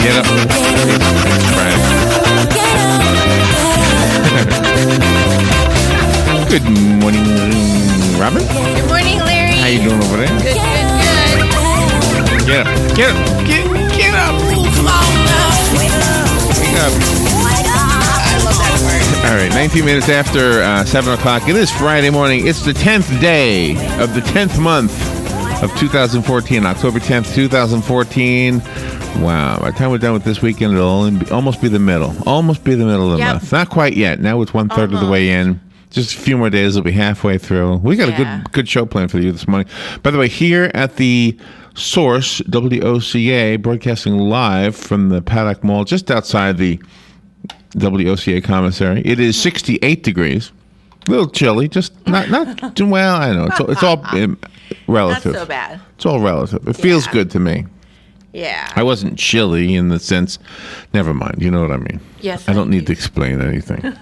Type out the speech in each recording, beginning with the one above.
Get up. It's Friday. Good morning, Robin. Good morning, Larry. How you doing over there? Good. Get up. Get up. Get up. Come on now. Wake up. I love that word. All right, 19 minutes after 7 o'clock. It is Friday morning. It's the 10th day of the 10th month of 2014, October 10th, 2014. Wow. By the time we're done with this weekend, it'll almost be the middle. Almost be the middle of the month. Not quite yet. Now it's one-third of the way in. Just a few more days, we'll be halfway through. We got a good show planned for you this morning. By the way, here at the Source, WOCA, broadcasting live from the Paddock Mall, just outside the WOCA commissary. It is 68 degrees. A little chilly, just not well, I know. It's all relative. Not so bad. It's all relative. It feels good to me. Yeah. I wasn't chilly in the sense, never mind, you know what I mean. Yes. I don't need to explain anything.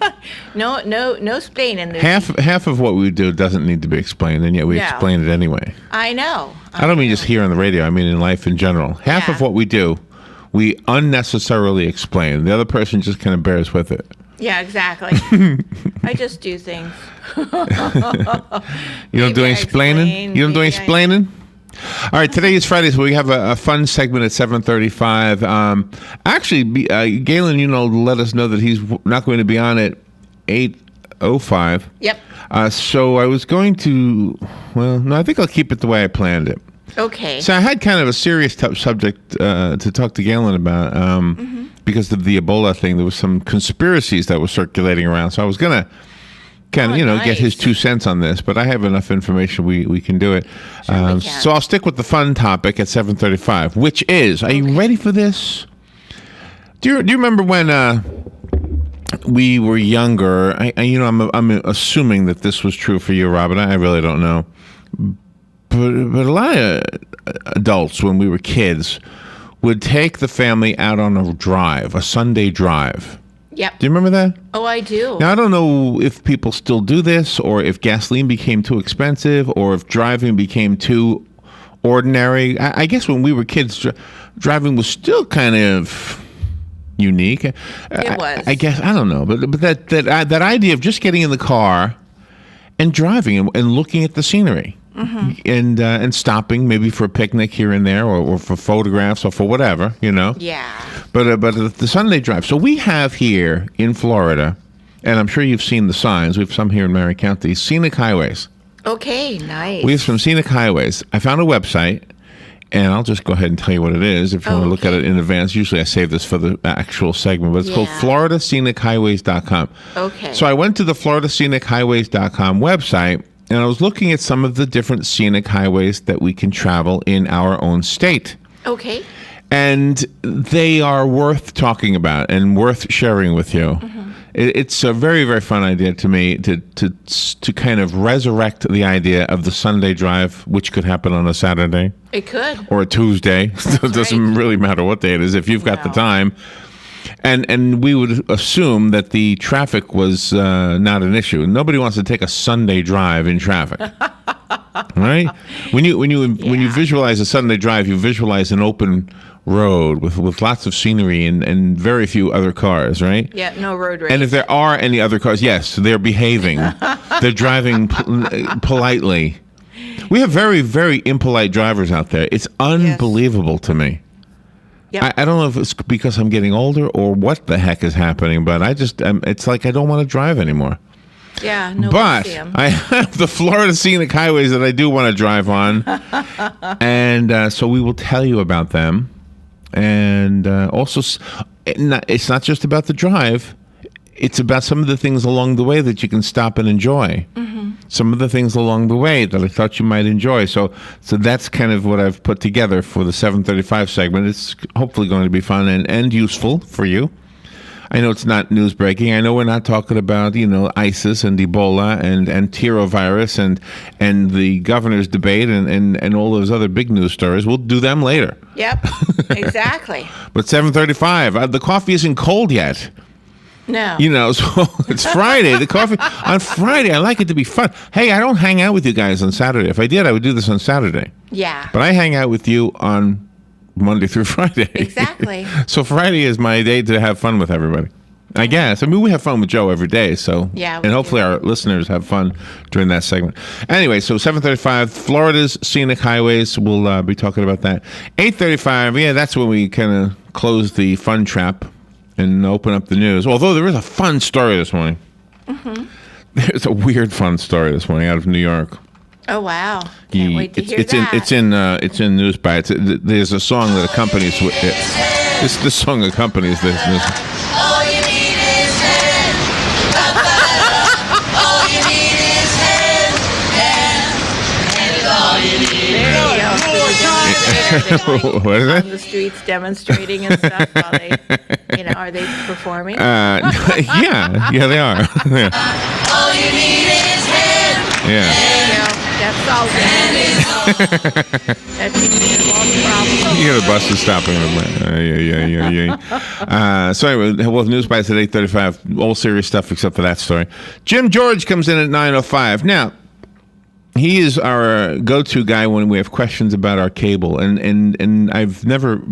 No explaining. Half of what we do doesn't need to be explained, and yet we explain it anyway. I know. I don't mean just here on the radio. I mean in life in general. Half of what we do, we unnecessarily explain. The other person just kind of bears with it. Yeah, exactly. I just do things. You don't do any explaining? You don't do any explaining? All right, today is Friday, so we have a fun segment at 7:35. Actually, Galen, let us know that he's not going to be on at 8:05. Yep. So I was going to, I think I'll keep it the way I planned it. Okay. So I had kind of a serious subject to talk to Galen about because of the Ebola thing. There was some conspiracies that were circulating around, so I was going to get his 2 cents on this, but I have enough information. We can do it. Sure we can. So I'll stick with the fun topic at 7:35, which is, are you ready for this? Do you remember when we were younger? I'm assuming that this was true for you, Robin. I really don't know. But a lot of adults, when we were kids, would take the family out on a Sunday drive. Yep. Do you remember that? Oh, I do. Now, I don't know if people still do this, or if gasoline became too expensive, or if driving became too ordinary. I guess when we were kids, driving was still kind of unique. It was. I guess, I don't know. But that idea of just getting in the car and driving and looking at the scenery. Mm-hmm. And stopping maybe for a picnic here and there, or for photographs, or for whatever, Yeah. But the Sunday drive. So we have here in Florida, and I'm sure you've seen the signs. We have some here in Marion County, scenic highways. Okay, nice. We have some scenic highways. I found a website, and I'll just go ahead and tell you what it is if you want to look at it in advance. Usually I save this for the actual segment, but it's called FloridaScenicHighways.com. Okay. So I went to the FloridaScenicHighways.com website, and I was looking at some of the different scenic highways that we can travel in our own state. Okay. And they are worth talking about and worth sharing with you. Mm-hmm. It's a very, very fun idea to me to kind of resurrect the idea of the Sunday drive, which could happen on a Saturday. It could. Or a Tuesday. It doesn't really matter what day it is if you've got the time. And we would assume that the traffic was not an issue. Nobody wants to take a Sunday drive in traffic. Right? When you visualize a Sunday drive, you visualize an open road with lots of scenery and very few other cars, right? Yeah, no road rage. And if there are any other cars, yes, they're behaving. They're driving politely. We have very, very impolite drivers out there. It's unbelievable to me. Yep. I don't know if it's because I'm getting older or what the heck is happening, but it's like I don't want to drive anymore. Yeah, no. But I have the Florida scenic highways that I do want to drive on, and so we will tell you about them. And also, it's not just about the drive. It's about some of the things along the way that you can stop and enjoy. Mm-hmm. Some of the things along the way that I thought you might enjoy. So that's kind of what I've put together for the 7:35 segment. It's hopefully going to be fun and useful for you. I know it's not news breaking. I know we're not talking about, ISIS and Ebola and Tirovirus and the governor's debate and all those other big news stories. We'll do them later. Yep, exactly. But 7:35, the coffee isn't cold yet. No. So it's Friday. The coffee on Friday, I like it to be fun. Hey, I don't hang out with you guys on Saturday. If I did, I would do this on Saturday. Yeah. But I hang out with you on Monday through Friday. Exactly. So Friday is my day to have fun with everybody, I guess. I mean, we have fun with Joe every day, so yeah, and hopefully our listeners have fun during that segment. Anyway, so 7:35, Florida's scenic highways. We'll be talking about that. 8:35, yeah, that's when we kind of close the fun trap and open up the news. Although there is a fun story this morning. Mm-hmm. There's a weird fun story this morning out of New York. Oh wow! Can't wait to hear that. It's in News Bites. There's a song that accompanies it. This song accompanies this news. All you need is head. All you need is head. Head is all you need. What is it? On the streets demonstrating and stuff while they, are they performing? Yeah, they are. Yeah. All you need is head. Yeah. That solves it. That takes care of all the problems. You hear the buses stopping. Yeah. So anyway, well, News Bites at 8:35. All serious stuff except for that story. Jim George comes in at 9:05. Now, he is our go-to guy when we have questions about our cable, and I've never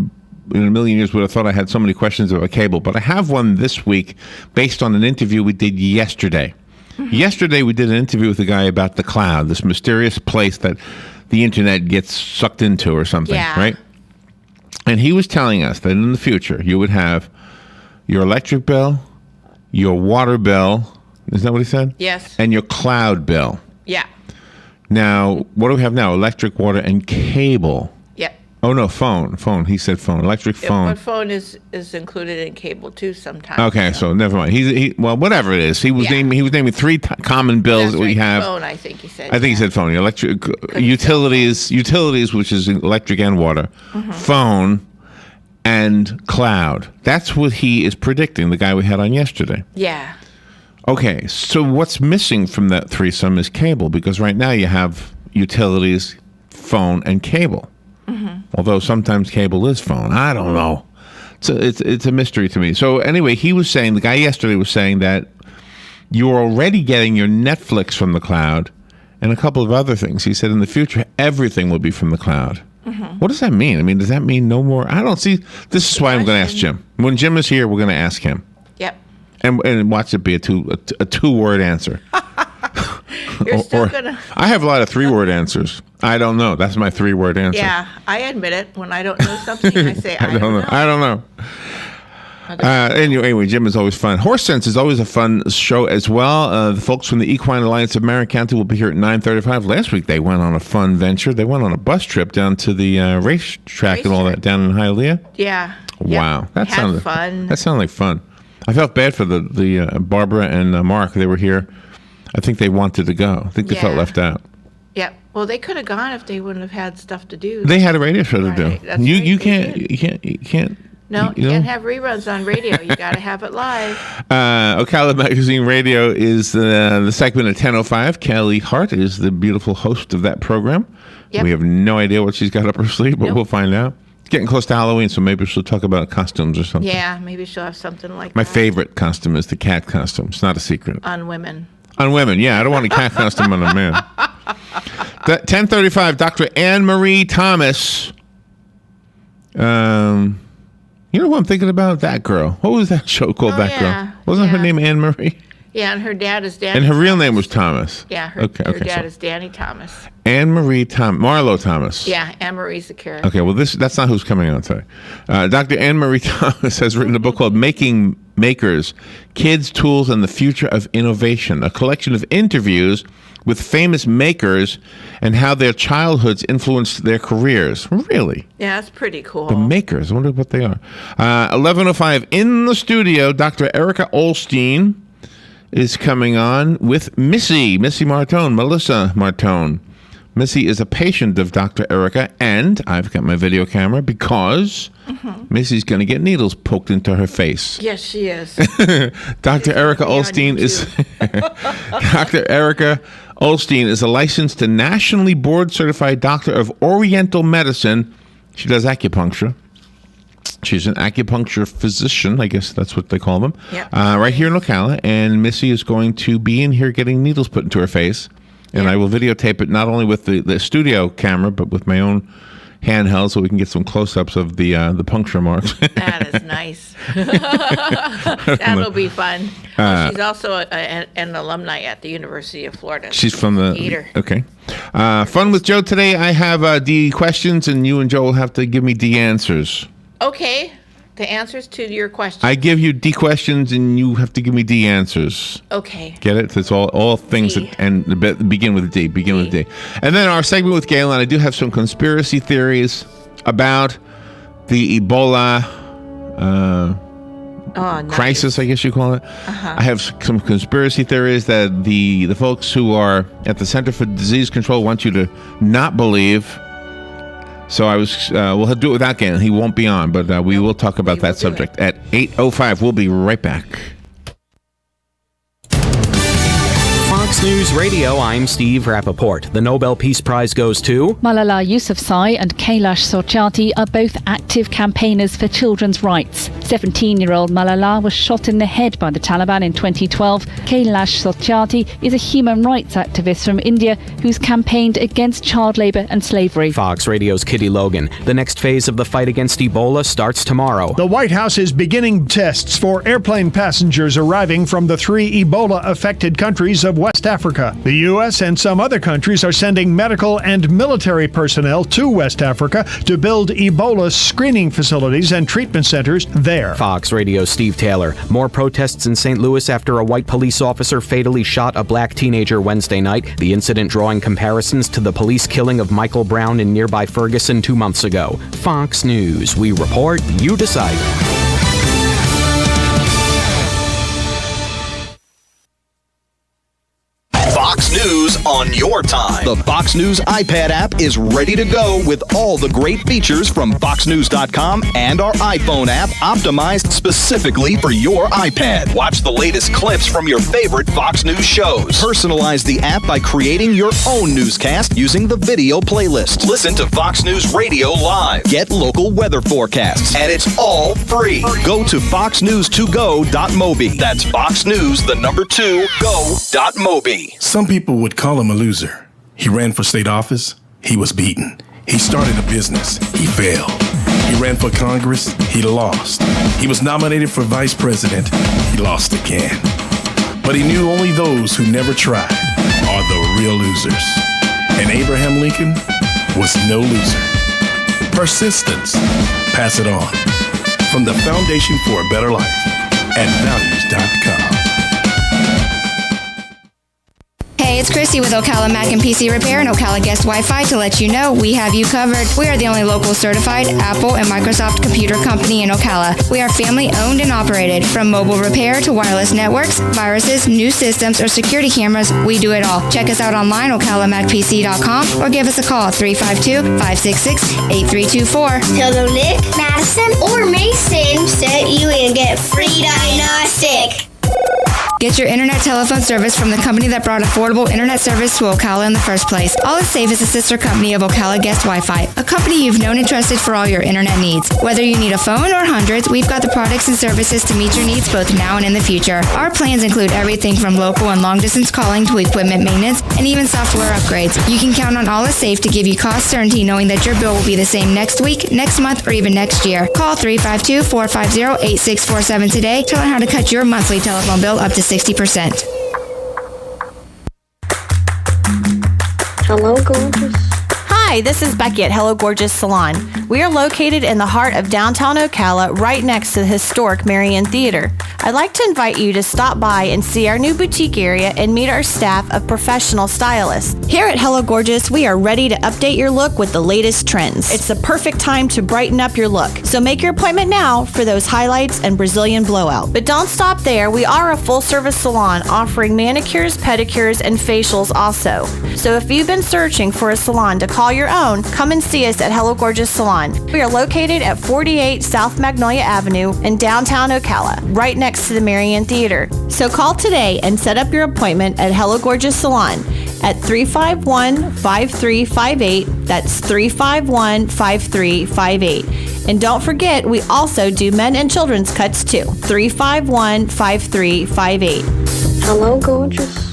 in a million years would have thought I had so many questions about cable, but I have one this week based on an interview we did yesterday. Yesterday, we did an interview with a guy about the cloud, this mysterious place that the internet gets sucked into or something, right? And he was telling us that in the future, you would have your electric bill, your water bill, is that what he said? Yes. And your cloud bill. Yeah. Now, what do we have now? Electric, water, and cable. Yep. Oh, no, phone. He said phone. Electric phone. But phone is included in cable, too, sometimes. Okay, so never mind. Well, whatever it is. He was naming three common bills that we have. Phone, I think he said. I think he said phone. Electric, utilities, which is electric and water. Mm-hmm. Phone and cloud. That's what he is predicting, the guy we had on yesterday. Yeah. Okay, so what's missing from that threesome is cable, because right now you have utilities, phone, and cable. Mm-hmm. Although sometimes cable is phone. I don't know. It's a mystery to me. So anyway, the guy yesterday was saying that you're already getting your Netflix from the cloud and a couple of other things. He said in the future, everything will be from the cloud. Mm-hmm. What does that mean? I mean, does that mean no more? I don't see. This is why I'm going to ask Jim. When Jim is here, we're going to ask him. Yep. And watch it be a two-word answer. You're still gonna. I have a lot of 3-word answers. I don't know. That's my 3-word answer. Yeah, I admit it. When I don't know something, I say I don't know. I don't know. Anyway, Jim is always fun. Horse Sense is always a fun show as well. The folks from the Equine Alliance of Marion County will be here at 9:35. Last week they went on a fun venture. They went on a bus trip down to the racetrack and all that down in Hialeah. Yeah. Wow, that sounded fun. That sounded like fun. I felt bad for the Barbara and Mark. They were here. I think they wanted to go. I think they felt left out. Yeah. Well, they could have gone if they wouldn't have had stuff to do. They had a radio show to do. That's You can't. No, you can't have reruns on radio. You got to have it live. Ocala Magazine Radio is the segment at 10:05. Kelly Hart is the beautiful host of that program. Yep. We have no idea what she's got up her sleeve, but we'll find out. It's getting close to Halloween, so maybe she'll talk about costumes or something. Yeah, maybe she'll have something like My that. favorite costume is the cat costume. It's not a secret. On women. On women, yeah. I don't want a cat costume on a man. 10:35, Dr. Anne Marie Thomas. You know what I'm thinking about? That girl. What was that show called, Girl? Wasn't her name Anne Marie? Yeah, and her dad is Danny. And her real name was Thomas. Yeah, her dad is Danny Thomas. Anne Marie Marlo Thomas. Yeah, Anne Marie's the character. Okay, well, that's not who's coming on today. Dr. Anne Marie Thomas has written a book called Making Makers, Kids, Tools, and the Future of Innovation, a collection of interviews with famous makers and how their childhoods influenced their careers. Really? Yeah, that's pretty cool. The makers. I wonder what they are. 11:05 in the studio, Dr. Erica Olstein is coming on with Missy Martone, Melissa Martone. Missy is a patient of Dr. Erica, and I've got my video camera because Missy's going to get needles poked into her face. Yes, she is. Dr. Erica Olstein is Dr. Erica Olstein is a licensed and nationally board certified doctor of Oriental medicine. She does acupuncture. She's an acupuncture physician, I guess that's what they call them, right here in Ocala. And Missy is going to be in here getting needles put into her face. And I will videotape it not only with the studio camera, but with my own handheld so we can get some close-ups of the puncture marks. That is nice. That'll be fun. She's also an alumni at the University of Florida. She's from the... Theater. Okay. Fun with Joe today. I have D questions, and you and Joe will have to give me D answers. Okay. The answers to your questions. I give you D questions, and you have to give me D answers. Okay. Get it? It's all things D. that begin with D. Begin with D. And then our segment with Galen, I do have some conspiracy theories about the Ebola Nice. crisis, I guess you call it. I have some conspiracy theories that the folks who are at the Center for Disease Control want you to not believe. So we'll do it without Galen. He won't be on, but we will talk about that subject at 8:05. We'll be right back. Fox News Radio, I'm Steve Rappaport. The Nobel Peace Prize goes to... Malala Yousafzai and Kailash Satyarthi are both active campaigners for children's rights. 17-year-old Malala was shot in the head by the Taliban in 2012. Kailash Satyarthi is a human rights activist from India who's campaigned against child labour and slavery. Fox Radio's Kitty Logan. The next phase of the fight against Ebola starts tomorrow. The White House is beginning tests for airplane passengers arriving from the 3 Ebola-affected countries of West Africa. The U.S. and some other countries are sending medical and military personnel to West Africa to build Ebola screening facilities and treatment centers there. Fox Radio's Steve Taylor. More protests in St. Louis after a white police officer fatally shot a black teenager Wednesday night. The incident drawing comparisons to the police killing of Michael Brown in nearby Ferguson 2 months ago. Fox News. We report, you decide. Fox News on your time. The Fox News iPad app is ready to go with all the great features from FoxNews.com and our iPhone app optimized specifically for your iPad. Watch the latest clips from your favorite Fox News shows. Personalize the app by creating your own newscast using the video playlist. Listen to Fox News Radio live. Get local weather forecasts. And it's all free. Go to foxnews2go.mobi. That's foxnews2go.mobi. Some people would call him a loser. He ran for state office. He was beaten. He started a business. He failed. He ran for Congress. He lost. He was nominated for vice president. He lost again. But he knew only those who never try are the real losers. And Abraham Lincoln was no loser. Persistence. Pass it on. From the Foundation for a Better Life at values.com. Hey, it's Christy with Ocala Mac and PC Repair and Ocala Guest Wi-Fi to let you know we have you covered. We are the only local certified Apple and Microsoft computer company in Ocala. We are family owned and operated. From mobile repair to wireless networks, viruses, new systems, or security cameras, we do it all. Check us out online, ocalamacpc.com, or give us a call, 352-566-8324. Tell them Nick, Madison, or Mason sent you and get free diagnostic. Get your internet telephone service from the company that brought affordable internet service to Ocala in the first place. All Is Safe is a sister company of Ocala Guest Wi-Fi, a company you've known and trusted for all your internet needs. Whether you need a phone or hundreds, we've got the products and services to meet your needs both now and in the future. Our plans include everything from local and long-distance calling to equipment maintenance and even software upgrades. You can count on All Is Safe to give you cost certainty knowing that your bill will be the same next week, next month, or even next year. Call 352-450-8647 today to learn how to cut your monthly telephone bill up to 60%. Hello, gorgeous. Hi, this is Becky at Hello Gorgeous Salon. We are located in the heart of downtown Ocala, right next to the historic Marion Theater. I'd like to invite you to stop by and see our new boutique area and meet our staff of professional stylists. Here at Hello Gorgeous, we are ready to update your look with the latest trends. It's the perfect time to brighten up your look. So make your appointment now for those highlights and Brazilian blowout. But don't stop there. We are a full-service salon offering manicures, pedicures, and facials also. So if you've been searching for a salon to call your own, come and see us at Hello Gorgeous Salon. We are located at 48 South Magnolia Avenue in downtown Ocala, right next to the Marion Theater. So call today and set up your appointment at Hello Gorgeous Salon at 351-5358. That's 351-5358. And don't forget, we also do men and children's cuts too. 351-5358. Hello, gorgeous.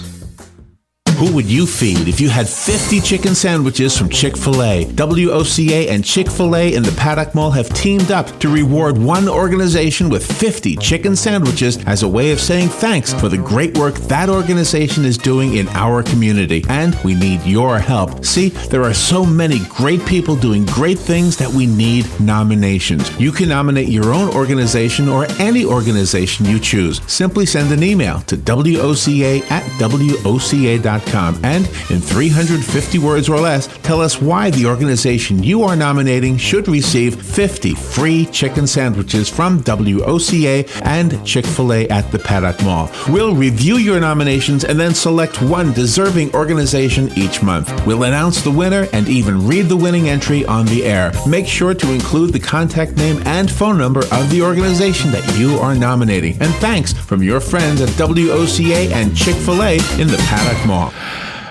Who would you feed if you had 50 chicken sandwiches from Chick-fil-A? WOCA and Chick-fil-A in the Paddock Mall have teamed up to reward one organization with 50 chicken sandwiches as a way of saying thanks for the great work that organization is doing in our community. And we need your help. See, there are so many great people doing great things that we need nominations. You can nominate your own organization or any organization you choose. Simply send an email to WOCA@WOCA.com and in 350 words or less, tell us why the organization you are nominating should receive 50 free chicken sandwiches from WOCA and Chick-fil-A at the Paddock Mall. We'll review your nominations and then select one deserving organization each month. We'll announce the winner and even read the winning entry on the air. Make sure to include the contact name and phone number of the organization that you are nominating. And thanks from your friends at WOCA and Chick-fil-A in the Paddock Mall.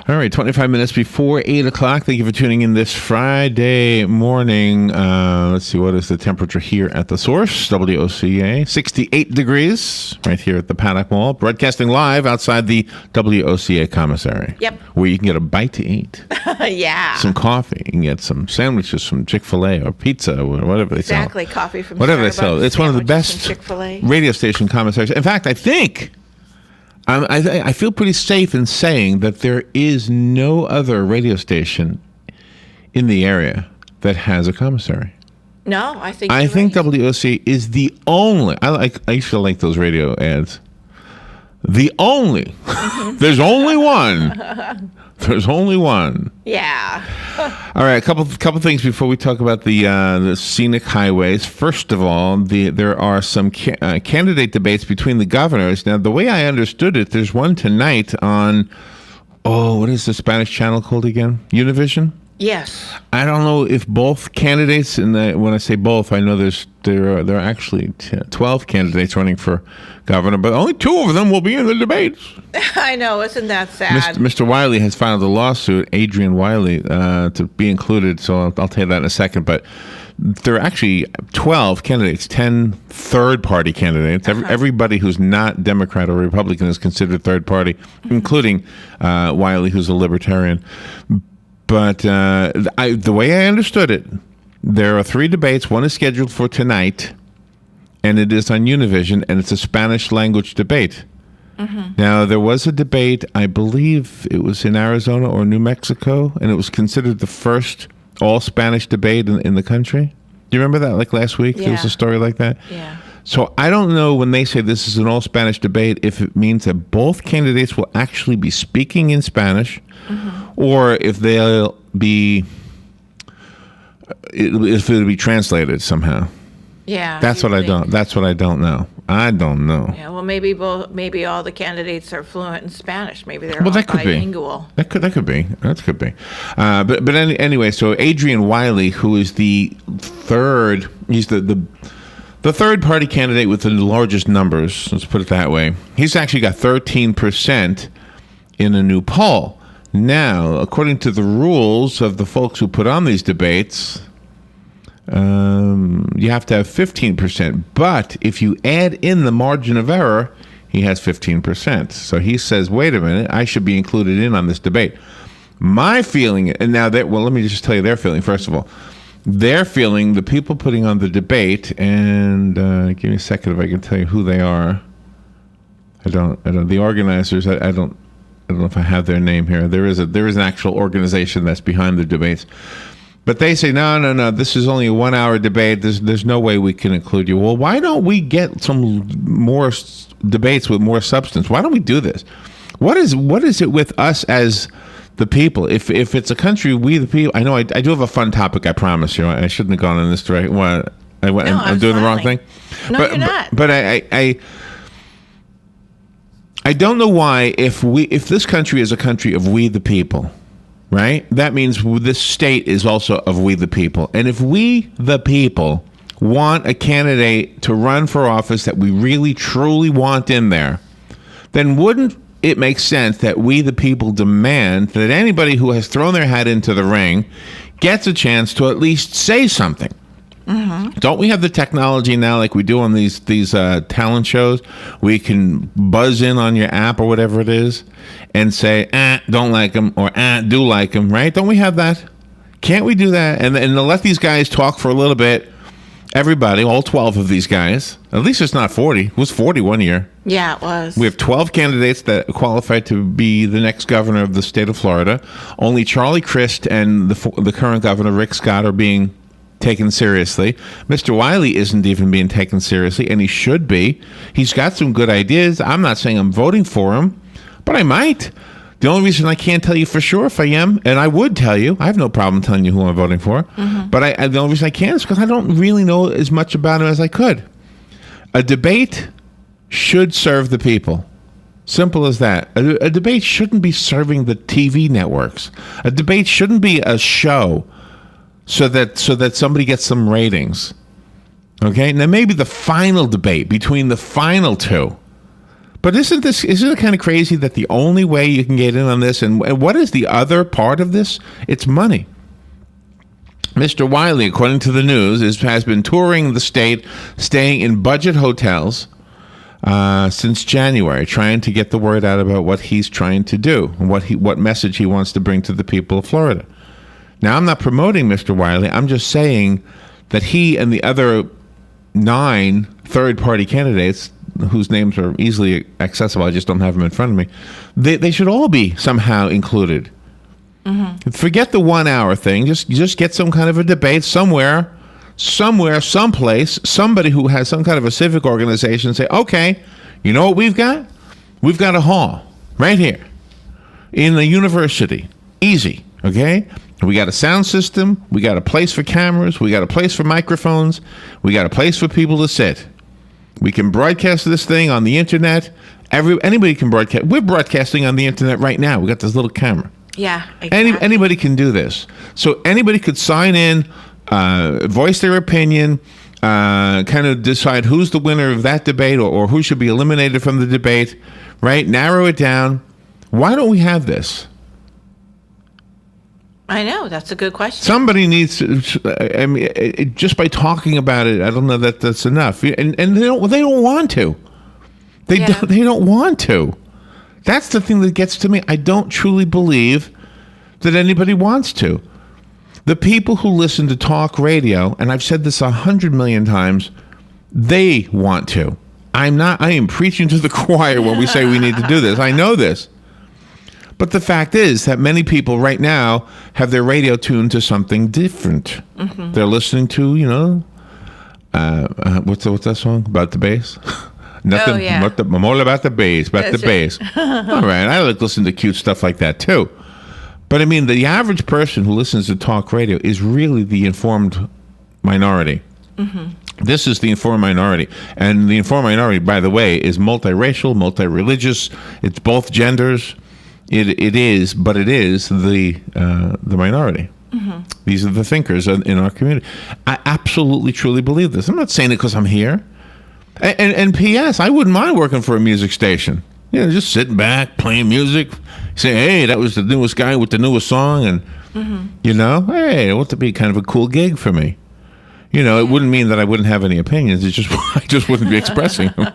All right, 25 minutes before 8 o'clock. Thank you for tuning in this Friday morning. Let's see, what is the temperature here at the source? WOCA, 68 degrees right here at the Paddock Mall. Broadcasting live outside the WOCA commissary. Yep. Where you can get a bite to eat. Yeah. Some coffee. You can get some sandwiches from Chick-fil-A or pizza or whatever they sell. Exactly, coffee from whatever Starbucks, they sell. It's one of the best Chick-fil-A. radio station commissaries. In fact, I think... I feel pretty safe in saying that there is no other radio station in the area that has a commissary. No, I think WOC is the only. I used to like those radio ads. The only. There's only one. There's only one. Yeah. All right, a couple things before we talk about the scenic highways. First of all, there are some candidate debates between the governors. Now, the way I understood it, there's one tonight on, what is the Spanish channel called again? Univision? Yes. I don't know if both candidates, and when I say both, I know there are actually 12 candidates running for governor, but only 2 of them will be in the debates. I know, isn't that sad? Mr. Wiley has filed a lawsuit, Adrian Wiley, to be included, so I'll tell you that in a second, but there are actually 12 candidates, 10 third-party candidates. Everybody who's not Democrat or Republican is considered third-party, including Wiley, who's a libertarian. But the way I understood it, there are 3 debates. One is scheduled for tonight, and it is on Univision, and it's a Spanish language debate. Now, there was a debate, I believe it was in Arizona or New Mexico, and it was considered the first all-Spanish debate in the country. Do you remember that, like last week? Yeah. There was a story like that? Yeah. So I don't know when they say this is an all-Spanish debate if it means that both candidates will actually be speaking in Spanish, or if they'll be if it'll be translated somehow. Yeah. That's what I don't know. I don't know. Yeah. Well, maybe all the candidates are fluent in Spanish. Maybe they're Well, all that could bilingual. be. That could be. But anyway, so Adrian Wiley, who is the third, he's the third party candidate with the largest numbers. Let's put it that way. He's actually got 13% in a new poll. Now, according to the rules of the folks who put on these debates, you have to have 15%. But if you add in the margin of error, he has 15%. So he says, wait a minute, I should be included in on this debate. My feeling, and now let me just tell you their feeling, first of all. Their feeling, the people putting on the debate, and give me a second if I can tell you who they are. I don't. The organizers, I don't know if I have their name here. There is an actual organization that's behind the debates. But they say, no, this is only a 1-hour debate. There's no way we can include you. Well, why don't we get some more debates with more substance? Why don't we do this? What is it with us as the people? If it's a country, we the people. I know I do have a fun topic. I promise you. I shouldn't have gone in this direction. I'm doing the wrong thing. No, you're not. But I don't know why if this country is a country of we the people, right? That means this state is also of we the people. And if we the people want a candidate to run for office that we really truly want in there, then wouldn't it makes sense that we the people demand that anybody who has thrown their hat into the ring gets a chance to at least say something. Don't we have the technology now, like we do on these talent shows? We can buzz in on your app or whatever it is and say, don't like them, or do like them, right? Don't we have that? Can't we do that? And let these guys talk for a little bit. Everybody, all 12 of these guys. At least it's not 40. It was 40 one year. Yeah, it was. We have 12 candidates that qualify to be the next governor of the state of Florida. Only Charlie Crist and the current governor, Rick Scott, are being taken seriously. Mr. Wiley isn't even being taken seriously, and he should be. He's got some good ideas. I'm not saying I'm voting for him, but I might. The only reason I can't tell you for sure if I am, and I would tell you, I have no problem telling you who I'm voting for, but the only reason I can't is because I don't really know as much about him as I could. A debate should serve the people. Simple as that. A debate shouldn't be serving the TV networks. A debate shouldn't be a show so that somebody gets some ratings. Okay? Now maybe the final debate between the final two. But isn't it kind of crazy that the only way you can get in on this, and what is the other part of this? It's money. Mr. Wiley, according to the news, has been touring the state, staying in budget hotels since January, trying to get the word out about what he's trying to do and what message he wants to bring to the people of Florida. Now, I'm not promoting Mr. Wiley. I'm just saying that he and the other 9 third-party candidates, whose names are easily accessible, I just don't have them in front of me, they should all be somehow included. Forget the 1 hour thing. Just get some kind of a debate somewhere, someplace, somebody who has some kind of a civic organization say, okay, you know what we've got? We've got a hall right here in the university. Easy, okay? We got a sound system. We got a place for cameras. We got a place for microphones. We got a place for people to sit. We can broadcast this thing on the internet. Anybody can broadcast. We're broadcasting on the internet right now. We got this little camera. Yeah, exactly. Anybody can do this. So anybody could sign in, voice their opinion, kind of decide who's the winner of that debate or who should be eliminated from the debate, right? Narrow it down. Why don't we have this? I know, that's a good question. Somebody needs to, just by talking about it, I don't know that that's enough. And they don't want to. They don't want to. That's the thing that gets to me. I don't truly believe that anybody wants to. The people who listen to talk radio, and I've said this 100 million times, they want to. I am preaching to the choir when we say we need to do this. I know this. But the fact is that many people right now have their radio tuned to something different. They're listening to, what's that song about the bass? Nothing. Oh, yeah. I'm all about the bass. All right, I like listening to cute stuff like that too. But I mean, the average person who listens to talk radio is really the informed minority. This is the informed minority, and the informed minority, by the way, is multiracial, multi-religious. It's both genders. It is the minority. These are the thinkers in our community. I absolutely, truly believe this. I'm not saying it because I'm here. And P.S., I wouldn't mind working for a music station. Just sitting back, playing music, saying, hey, that was the newest guy with the newest song. And, hey, it would be kind of a cool gig for me. It wouldn't mean that I wouldn't have any opinions. It's just I just wouldn't be expressing them.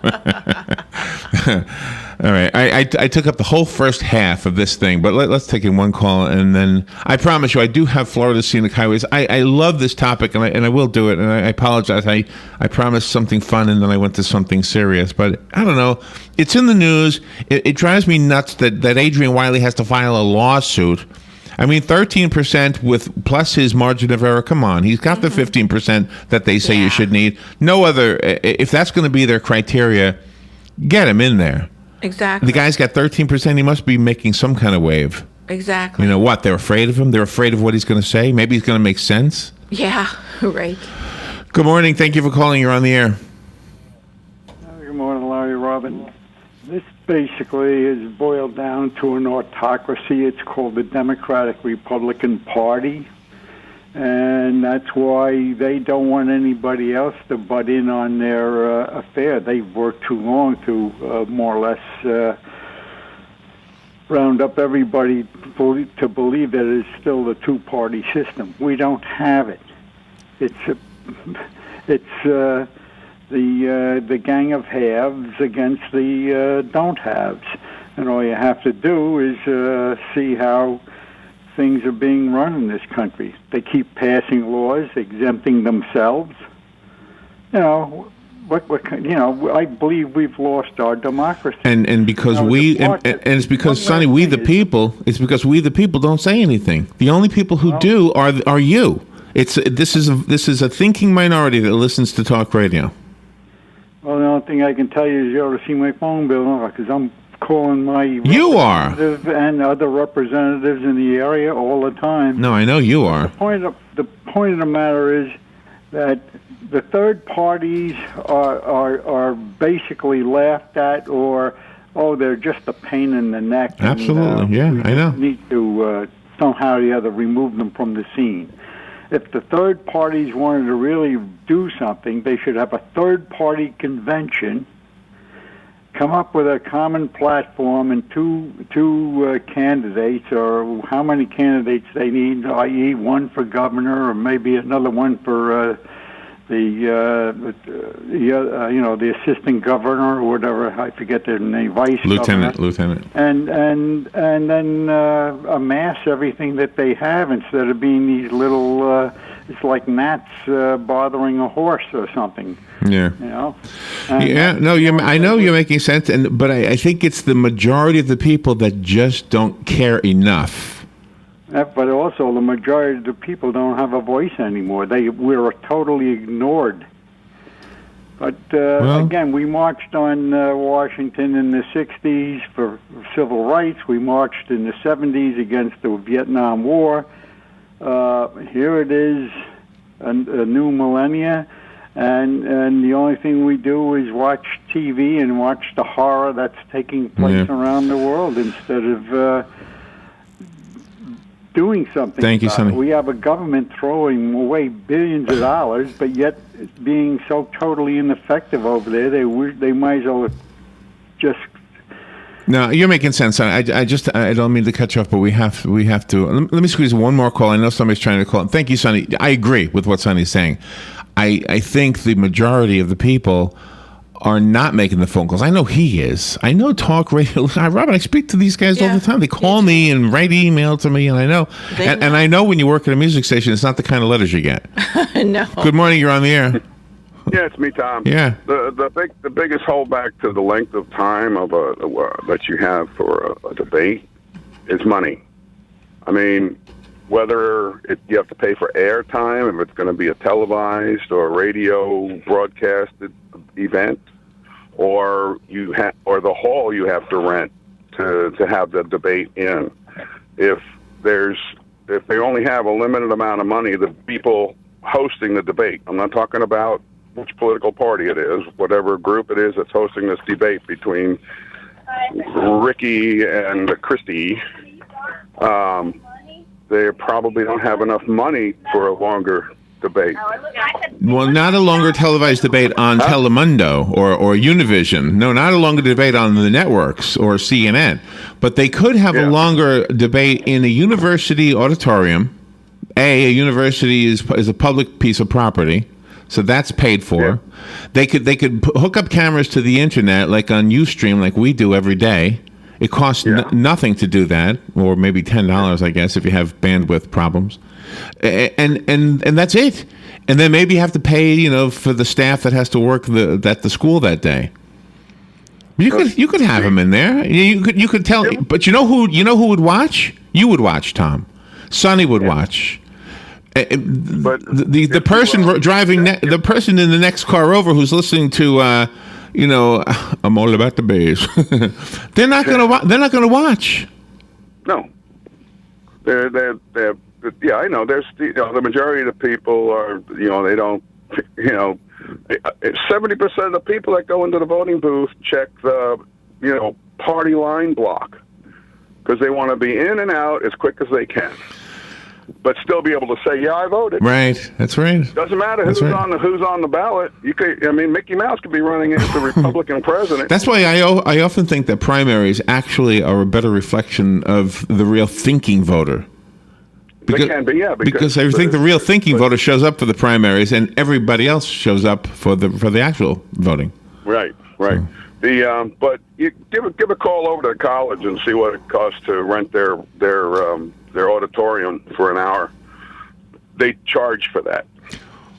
All right. I took up the whole first half of this thing, but let's take in one call, and then I promise you I do have Florida Scenic Highways. I love this topic, and I will do it, and I apologize. I promised something fun, and then I went to something serious, but I don't know. It's in the news. It drives me nuts that Adrian Wiley has to file a lawsuit. I mean, 13% with plus his margin of error. Come on, he's got the 15% that they say you should need. No other. If that's going to be their criteria, get him in there. Exactly. The guy's got 13%. He must be making some kind of wave. Exactly. You know what? They're afraid of him. They're afraid of what he's going to say. Maybe he's going to make sense. Yeah. Right. Good morning. Thank you for calling. You're on the air. Good morning, Larry Robin. This basically is boiled down to an autocracy. It's called the Democratic Republican Party, and that's why they don't want anybody else to butt in on their affair. They've worked too long to more or less round up everybody to believe that it's still the two-party system. We don't have it. It's it's the gang of haves against the don't haves, and all you have to do is see how things are being run in this country. They keep passing laws exempting themselves. I believe we've lost our democracy. And because it's because, Sonny, we the people. It's because we the people don't say anything. The only people who do are you. This is a thinking minority that listens to talk radio. Well, the only thing I can tell you is you ought to see my phone bill, because I'm calling my representative and other representatives in the area all the time. No, I know you are. The point of the matter is that the third parties are basically laughed at, or they're just a pain in the neck. Absolutely, and, I know. Need to somehow or the other remove them from the scene. If the third parties wanted to really do something, they should have a third-party convention, come up with a common platform and two candidates, or how many candidates they need, i.e. one for governor or maybe another one for the assistant governor or whatever, I forget their name, vice lieutenant, and then amass everything that they have instead of being these little. It's like gnats bothering a horse or something. Yeah. I know you're making sense, but I think it's the majority of the people that just don't care enough. But also, the majority of the people don't have a voice anymore. We're totally ignored. But again, we marched on Washington in the 60s for civil rights. We marched in the 70s against the Vietnam War. Here it is, a new millennia, and the only thing we do is watch TV and watch the horror that's taking place around the world instead of doing something. Thank you, Sonny. We have a government throwing away billions of dollars, but yet being so totally ineffective over there, they might as well just. No, you're making sense. I don't mean to cut you off, but we have to. Let me squeeze one more call. I know somebody's trying to call. Thank you, Sonny. I agree with what Sonny's saying. I think the majority of the people are not making the phone calls. I know he is. I know talk radio. Robin, I speak to these guys all the time. They call me and write email to me, and I know. And I know when you work at a music station, it's not the kind of letters you get. No. Good morning. You're on the air. Yeah, it's me, Tom. Yeah. The biggest holdback to the length of time of that you have for a debate is money. I mean, whether you have to pay for airtime, if it's going to be a televised or radio broadcasted event, or the hall you have to rent to have the debate in. If they only have a limited amount of money, the people hosting the debate, I'm not talking about which political party it is, whatever group it is that's hosting this debate between Ricky and Christie, they probably don't have enough money for a longer debate. Well, not a longer televised debate on Telemundo or Univision. No, not a longer debate on the networks or CNN. But they could have a longer debate in a university auditorium. A university is a public piece of property, so that's paid for. Yeah. They could hook up cameras to the internet, like on Ustream, like we do every day. It costs nothing to do that, or maybe $10, I guess, if you have bandwidth problems. And that's it. And then maybe you have to pay, for the staff that has to work at the school that day. You could have them in there. You could tell. But you know who would watch? You would watch, Tom. Sonny would watch. But the person driving the person in the next car over who's listening to I'm all about the bass. They're not gonna watch. No. They're yeah, I know. There's the majority of the people are they don't 70% of the people that go into the voting booth check the party line block because they want to be in and out as quick as they can, but still be able to say, yeah, I voted. Right, that's right. Doesn't matter who's on the ballot. Mickey Mouse could be running as the Republican president. That's why I often think that primaries actually are a better reflection of the real thinking voter. Because, they can be, yeah. Because I think the real thinking voter shows up for the primaries, and everybody else shows up for the actual voting. Right. But you give a call over to the college and see what it costs to rent their auditorium for an hour. They charge for that.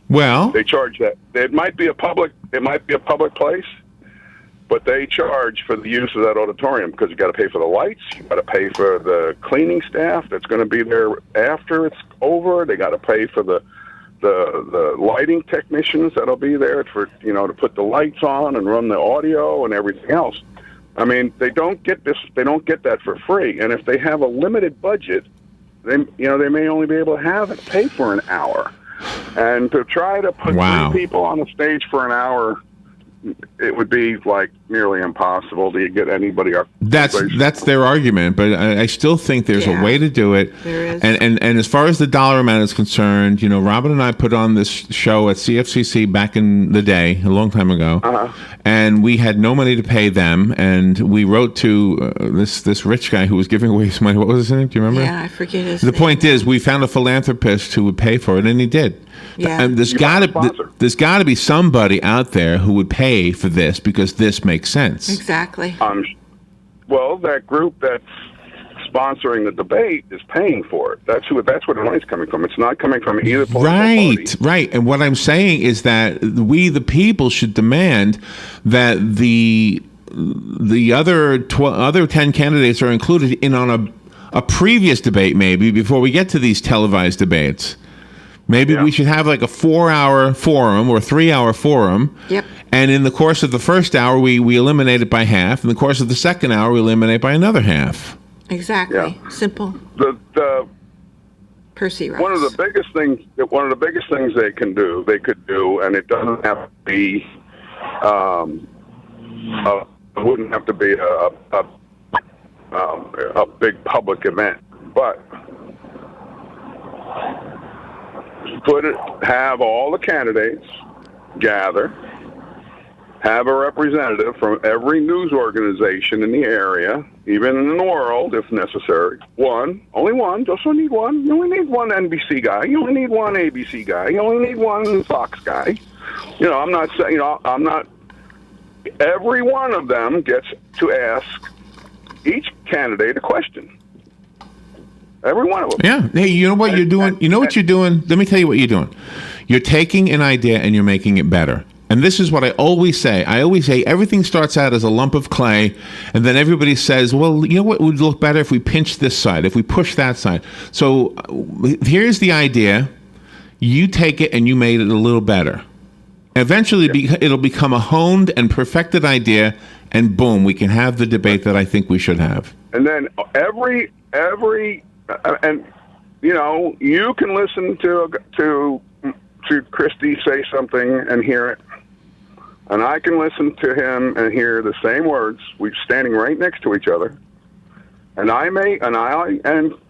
Well, they charge that. It might be a public place, but they charge for the use of that auditorium because you got to pay for the lights, you got to pay for the cleaning staff that's going to be there after it's over. They got to pay for the lighting technicians that'll be there for to put the lights on and run the audio and everything else. I mean, they don't get this. They don't get that for free. And if they have a limited budget, they may only be able to have it pay for an hour. And to try to put 3 people on the stage for an hour, it would be like nearly impossible to get anybody up. That's their argument, but I still think there's a way to do it. There is. And as far as the dollar amount is concerned, Robin and I put on this show at CFCC back in the day, a long time ago, and we had no money to pay them, and we wrote to this rich guy who was giving away his money. What was his name? Do you remember? Yeah, I forget his The name. point is, we found a philanthropist who would pay for it, and he did. Yeah. And there's got to be somebody out there who would pay for this because this makes sense. Exactly. Well, that group that's sponsoring the debate is paying for it. That's where the money's coming from. It's not coming from either political party. Right. And what I'm saying is that we, the people, should demand that the other 10 candidates are included in on a previous debate, maybe before we get to these televised debates. Maybe we should have like a 4-hour forum or 3-hour forum. Yep. And in the course of the first hour, we eliminate it by half. In the course of the second hour, we eliminate by another half. Exactly. Yeah. Simple. The Percy Ross. one of the biggest things they could do, and it doesn't have to be, it wouldn't have to be a big public event, but have all the candidates gather, have a representative from every news organization in the area, even in the world if necessary. Only one, just only need one. You only need one NBC guy. You only need one ABC guy. You only need one Fox guy. I'm not saying, every one of them gets to ask each candidate a question. Every one of them. Yeah. Hey, you know what you're doing? You know what you're doing? Let me tell you what you're doing. You're taking an idea and you're making it better. And this is what I always say. I always say everything starts out as a lump of clay, and then everybody says, well, you know what would look better if we pinch this side, if we push that side. So here's the idea. You take it and you made it a little better. Eventually, it'll become a honed and perfected idea, and boom, we can have the debate that I think we should have. And then every and you can listen to Christie say something and hear it, and I can listen to him and hear the same words. We're standing right next to each other, and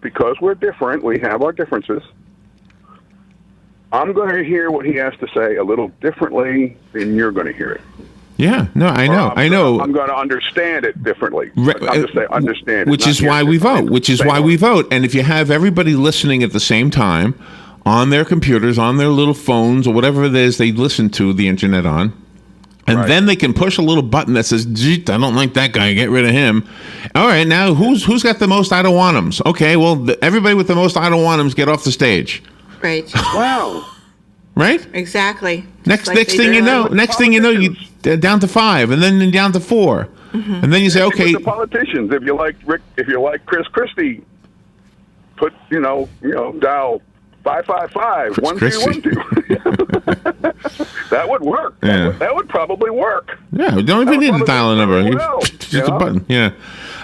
because we're different, we have our differences. I'm going to hear what he has to say a little differently than you're going to hear it. Yeah, no, I know. I'm going to understand it differently. I'm just saying, understand it. Which is why we vote. And if you have everybody listening at the same time on their computers, on their little phones, or whatever it is they listen to the internet on, and then they can push a little button that says, "Gee, I don't like that guy. Get rid of him." All right, now who's got the most I don't want him's? Okay, well, everybody with the most I don't want him's get off the stage. Right. Wow. Right? Exactly. Next thing you know, you down to 5, and then down to 4, and then you say, okay. The politicians, if you like Chris Christie, put dial 555-1212. That would work. Yeah. That would probably work. Yeah, we don't even need to dial a number. Just a button. Yeah.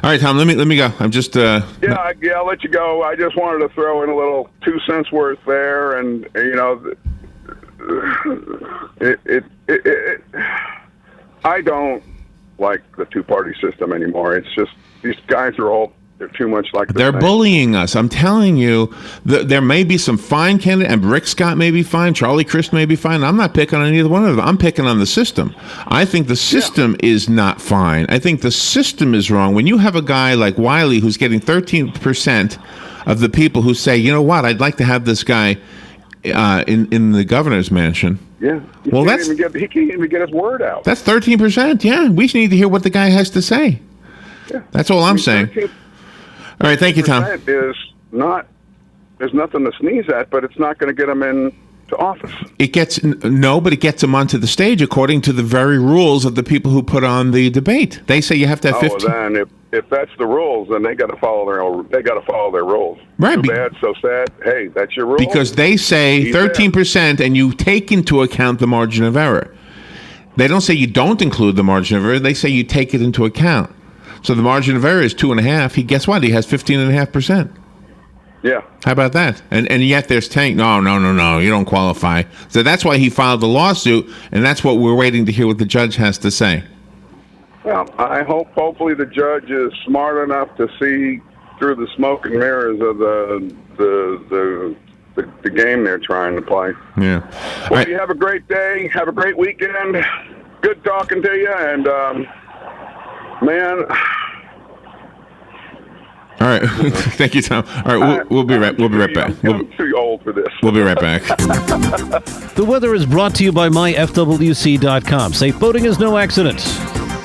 All right, Tom. Let me go. I'm just. I'll let you go. I just wanted to throw in a little 2 cents worth there, and I don't like the two-party system anymore. It's just these guys they're too much like they're bullying us. I'm telling you, there may be some fine candidates, and Rick Scott may be fine, Charlie Crist may be fine. I'm not picking on either one of them. I'm picking on the system. I think the system is not fine. I think the system is wrong. When you have a guy like Wiley who's getting 13% of the people who say, you know what, I'd like to have this guy in the governor's mansion. Yeah. He can't even get his word out. That's 13%. Yeah, we need to hear what the guy has to say. Yeah. That's all I'm saying. All right, thank you, Tom. There's nothing to sneeze at, but it's not going to get him into office. It gets him onto the stage according to the very rules of the people who put on the debate. They say you have to have 15. Well, then if that's the rules, then they got to follow their rules. Right. Too bad, so sad. Hey, that's your rule. Because they say 13%, and you take into account the margin of error. They don't say you don't include the margin of error. They say you take it into account. So the margin of error is 2.5. Guess what? He has 15.5%. Yeah. How about that? And yet there's tank. No, you don't qualify. So that's why he filed the lawsuit, and that's what we're waiting to hear what the judge has to say. Well, hopefully the judge is smart enough to see through the smoke and mirrors of the game they're trying to play. Yeah. Well, you have a great day. Have a great weekend. Good talking to you, and man. All right. Thank you, Tom. All right, we'll be right back. I'm too old for this. We'll be right back. The weather is brought to you by myfwc.com. Safe boating is no accident.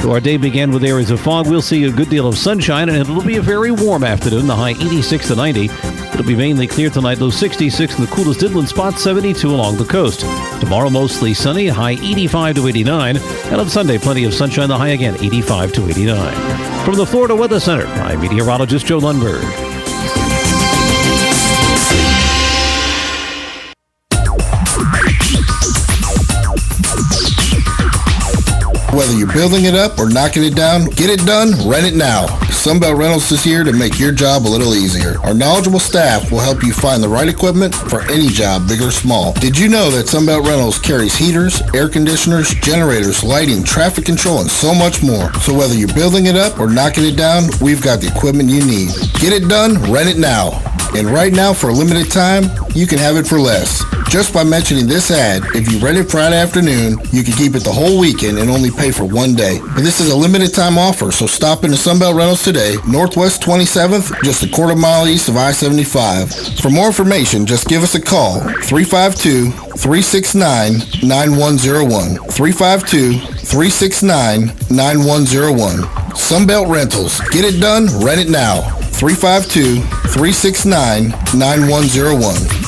So our day began with areas of fog. We'll see a good deal of sunshine, and it'll be a very warm afternoon, the high 86 to 90. It'll be mainly clear tonight, low 66, and the coolest inland spot 72 along the coast. Tomorrow, mostly sunny, high 85 to 89. And on Sunday, plenty of sunshine, the high again 85 to 89. From the Florida Weather Center, I'm meteorologist Joe Lundberg. Whether you're building it up or knocking it down, get it done, rent it now. Sunbelt Rentals is here to make your job a little easier. Our knowledgeable staff will help you find the right equipment for any job, big or small. Did you know that Sunbelt Rentals carries heaters, air conditioners, generators, lighting, traffic control, and so much more? So whether you're building it up or knocking it down, we've got the equipment you need. Get it done, rent it now. And right now, for a limited time, you can have it for less. Just by mentioning this ad, if you rent it Friday afternoon, you can keep it the whole weekend and only pay for one day. But this is a limited time offer, so stop into Sunbelt Rentals today, Northwest 27th, just a quarter mile east of I-75. For more information, just give us a call, 352-369-9101. 352-369-9101. Sunbelt Rentals. Get it done, rent it now. 352-369-9101.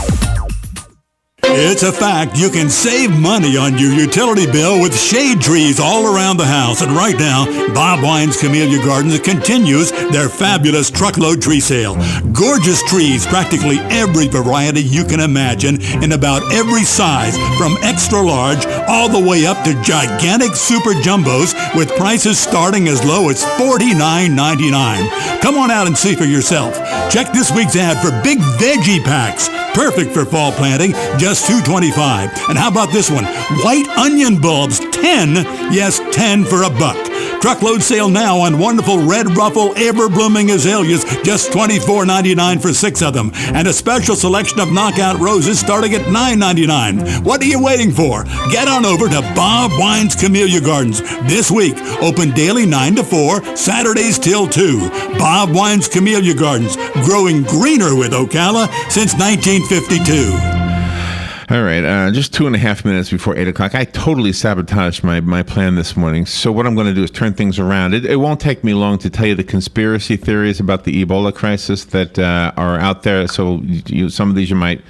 It's a fact you can save money on your utility bill with shade trees all around the house. And right now, Bob Wine's Camellia Gardens continues their fabulous truckload tree sale. Gorgeous trees, practically every variety you can imagine in about every size, from extra large all the way up to gigantic super jumbos with prices starting as low as $49.99. Come on out and see for yourself. Check this week's ad for big veggie packs. Perfect for fall planting, just $2.25. And how about this one? White onion bulbs, 10. Yes, 10 for $1. Truckload sale now on wonderful red ruffle ever-blooming azaleas, just $24.99 for 6 of them. And a special selection of knockout roses starting at $9.99. What are you waiting for? Get on over to Bob Wine's Camellia Gardens. This week, open daily 9 to 4, Saturdays till 2. Bob Wine's Camellia Gardens, growing greener with Ocala since 1952. All right, just 2.5 minutes before 8 o'clock. I totally sabotaged my plan this morning. So what I'm going to do is turn things around. It won't take me long to tell you the conspiracy theories about the Ebola crisis that are out there. So some of these you might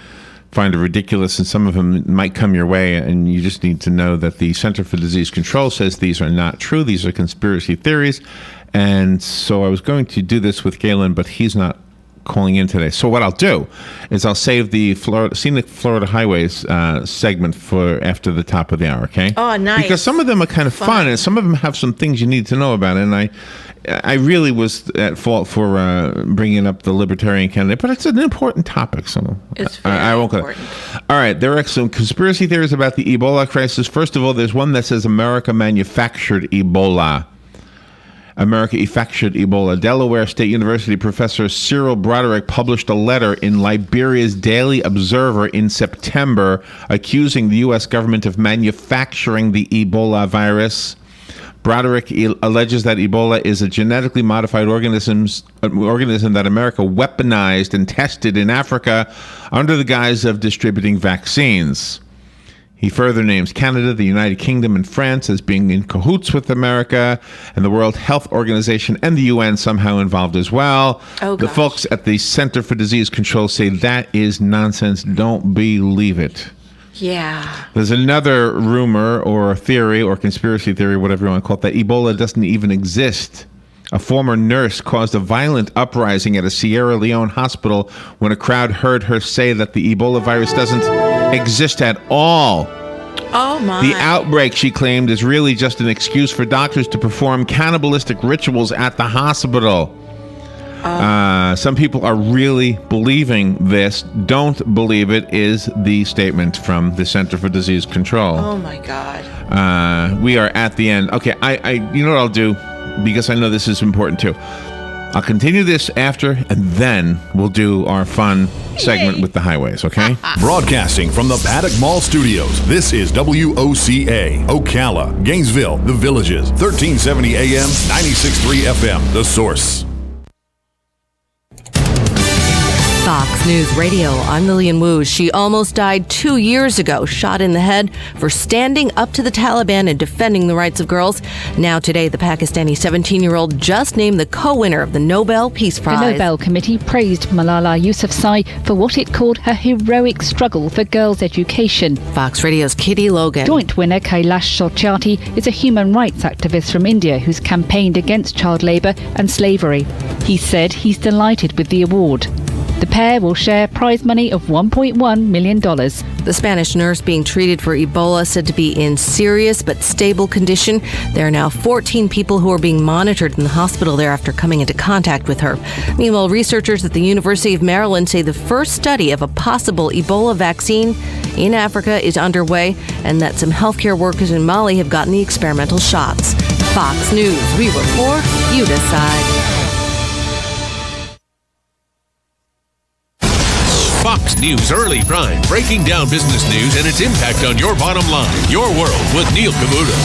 find ridiculous, and some of them might come your way. And you just need to know that the Center for Disease Control says these are not true. These are conspiracy theories. And so I was going to do this with Galen, but he's not calling in today. So what I'll do is I'll save the Scenic Florida Highways segment for after the top of the hour, okay? Oh, nice. Because some of them are kind of fun, and some of them have some things you need to know about. And I really was at fault for bringing up the Libertarian candidate, but it's an important topic, so it's I won't go. All right, there are some conspiracy theories about the Ebola crisis. First of all, there's one that says America manufactured Ebola. America manufactured Ebola. Delaware State University professor Cyril Broderick published a letter in Liberia's Daily Observer in September accusing the U.S. government of manufacturing the Ebola virus. Broderick alleges that Ebola is a genetically modified organism that America weaponized and tested in Africa under the guise of distributing vaccines. He further names Canada, the United Kingdom, and France as being in cahoots with America, and the World Health Organization and the UN somehow involved as well. The folks at the Center for Disease Control say that is nonsense. Don't believe it. Yeah. There's another rumor or theory or conspiracy theory, whatever you want to call it, that Ebola doesn't even exist. A former nurse caused a violent uprising at a Sierra Leone hospital when a crowd heard her say that the Ebola virus doesn't exist at all. Oh, my. The outbreak, she claimed, is really just an excuse for doctors to perform cannibalistic rituals at the hospital. Some people are really believing this. Don't believe it is the statement from the Center for Disease Control. Oh, my God. We are at the end. Okay, I you know what I'll do? Because I know this is important too. I'll continue this after, and then we'll do our fun segment with the highways, okay? Broadcasting from the Paddock Mall Studios, this is WOCA, Ocala, Gainesville, The Villages, 1370 AM, 96.3 FM, The Source. Fox News Radio, I'm Lillian Wu. She almost died 2 years ago, shot in the head for standing up to the Taliban and defending the rights of girls. Now today, the Pakistani 17-year-old just named the co-winner of the Nobel Peace Prize. The Nobel Committee praised Malala Yousafzai for what it called her heroic struggle for girls' education. Fox Radio's Kitty Logan. Joint winner Kailash Satyarthi is a human rights activist from India who's campaigned against child labour and slavery. He said he's delighted with the award. The pair will share prize money of $1.1 million. The Spanish nurse being treated for Ebola said to be in serious but stable condition. There are now 14 people who are being monitored in the hospital there after coming into contact with her. Meanwhile, researchers at the University of Maryland say the first study of a possible Ebola vaccine in Africa is underway, and that some healthcare workers in Mali have gotten the experimental shots. Fox News, we report, you decide. Fox News Early Prime, breaking down business news and its impact on your bottom line. Your World with Neil Cavuto.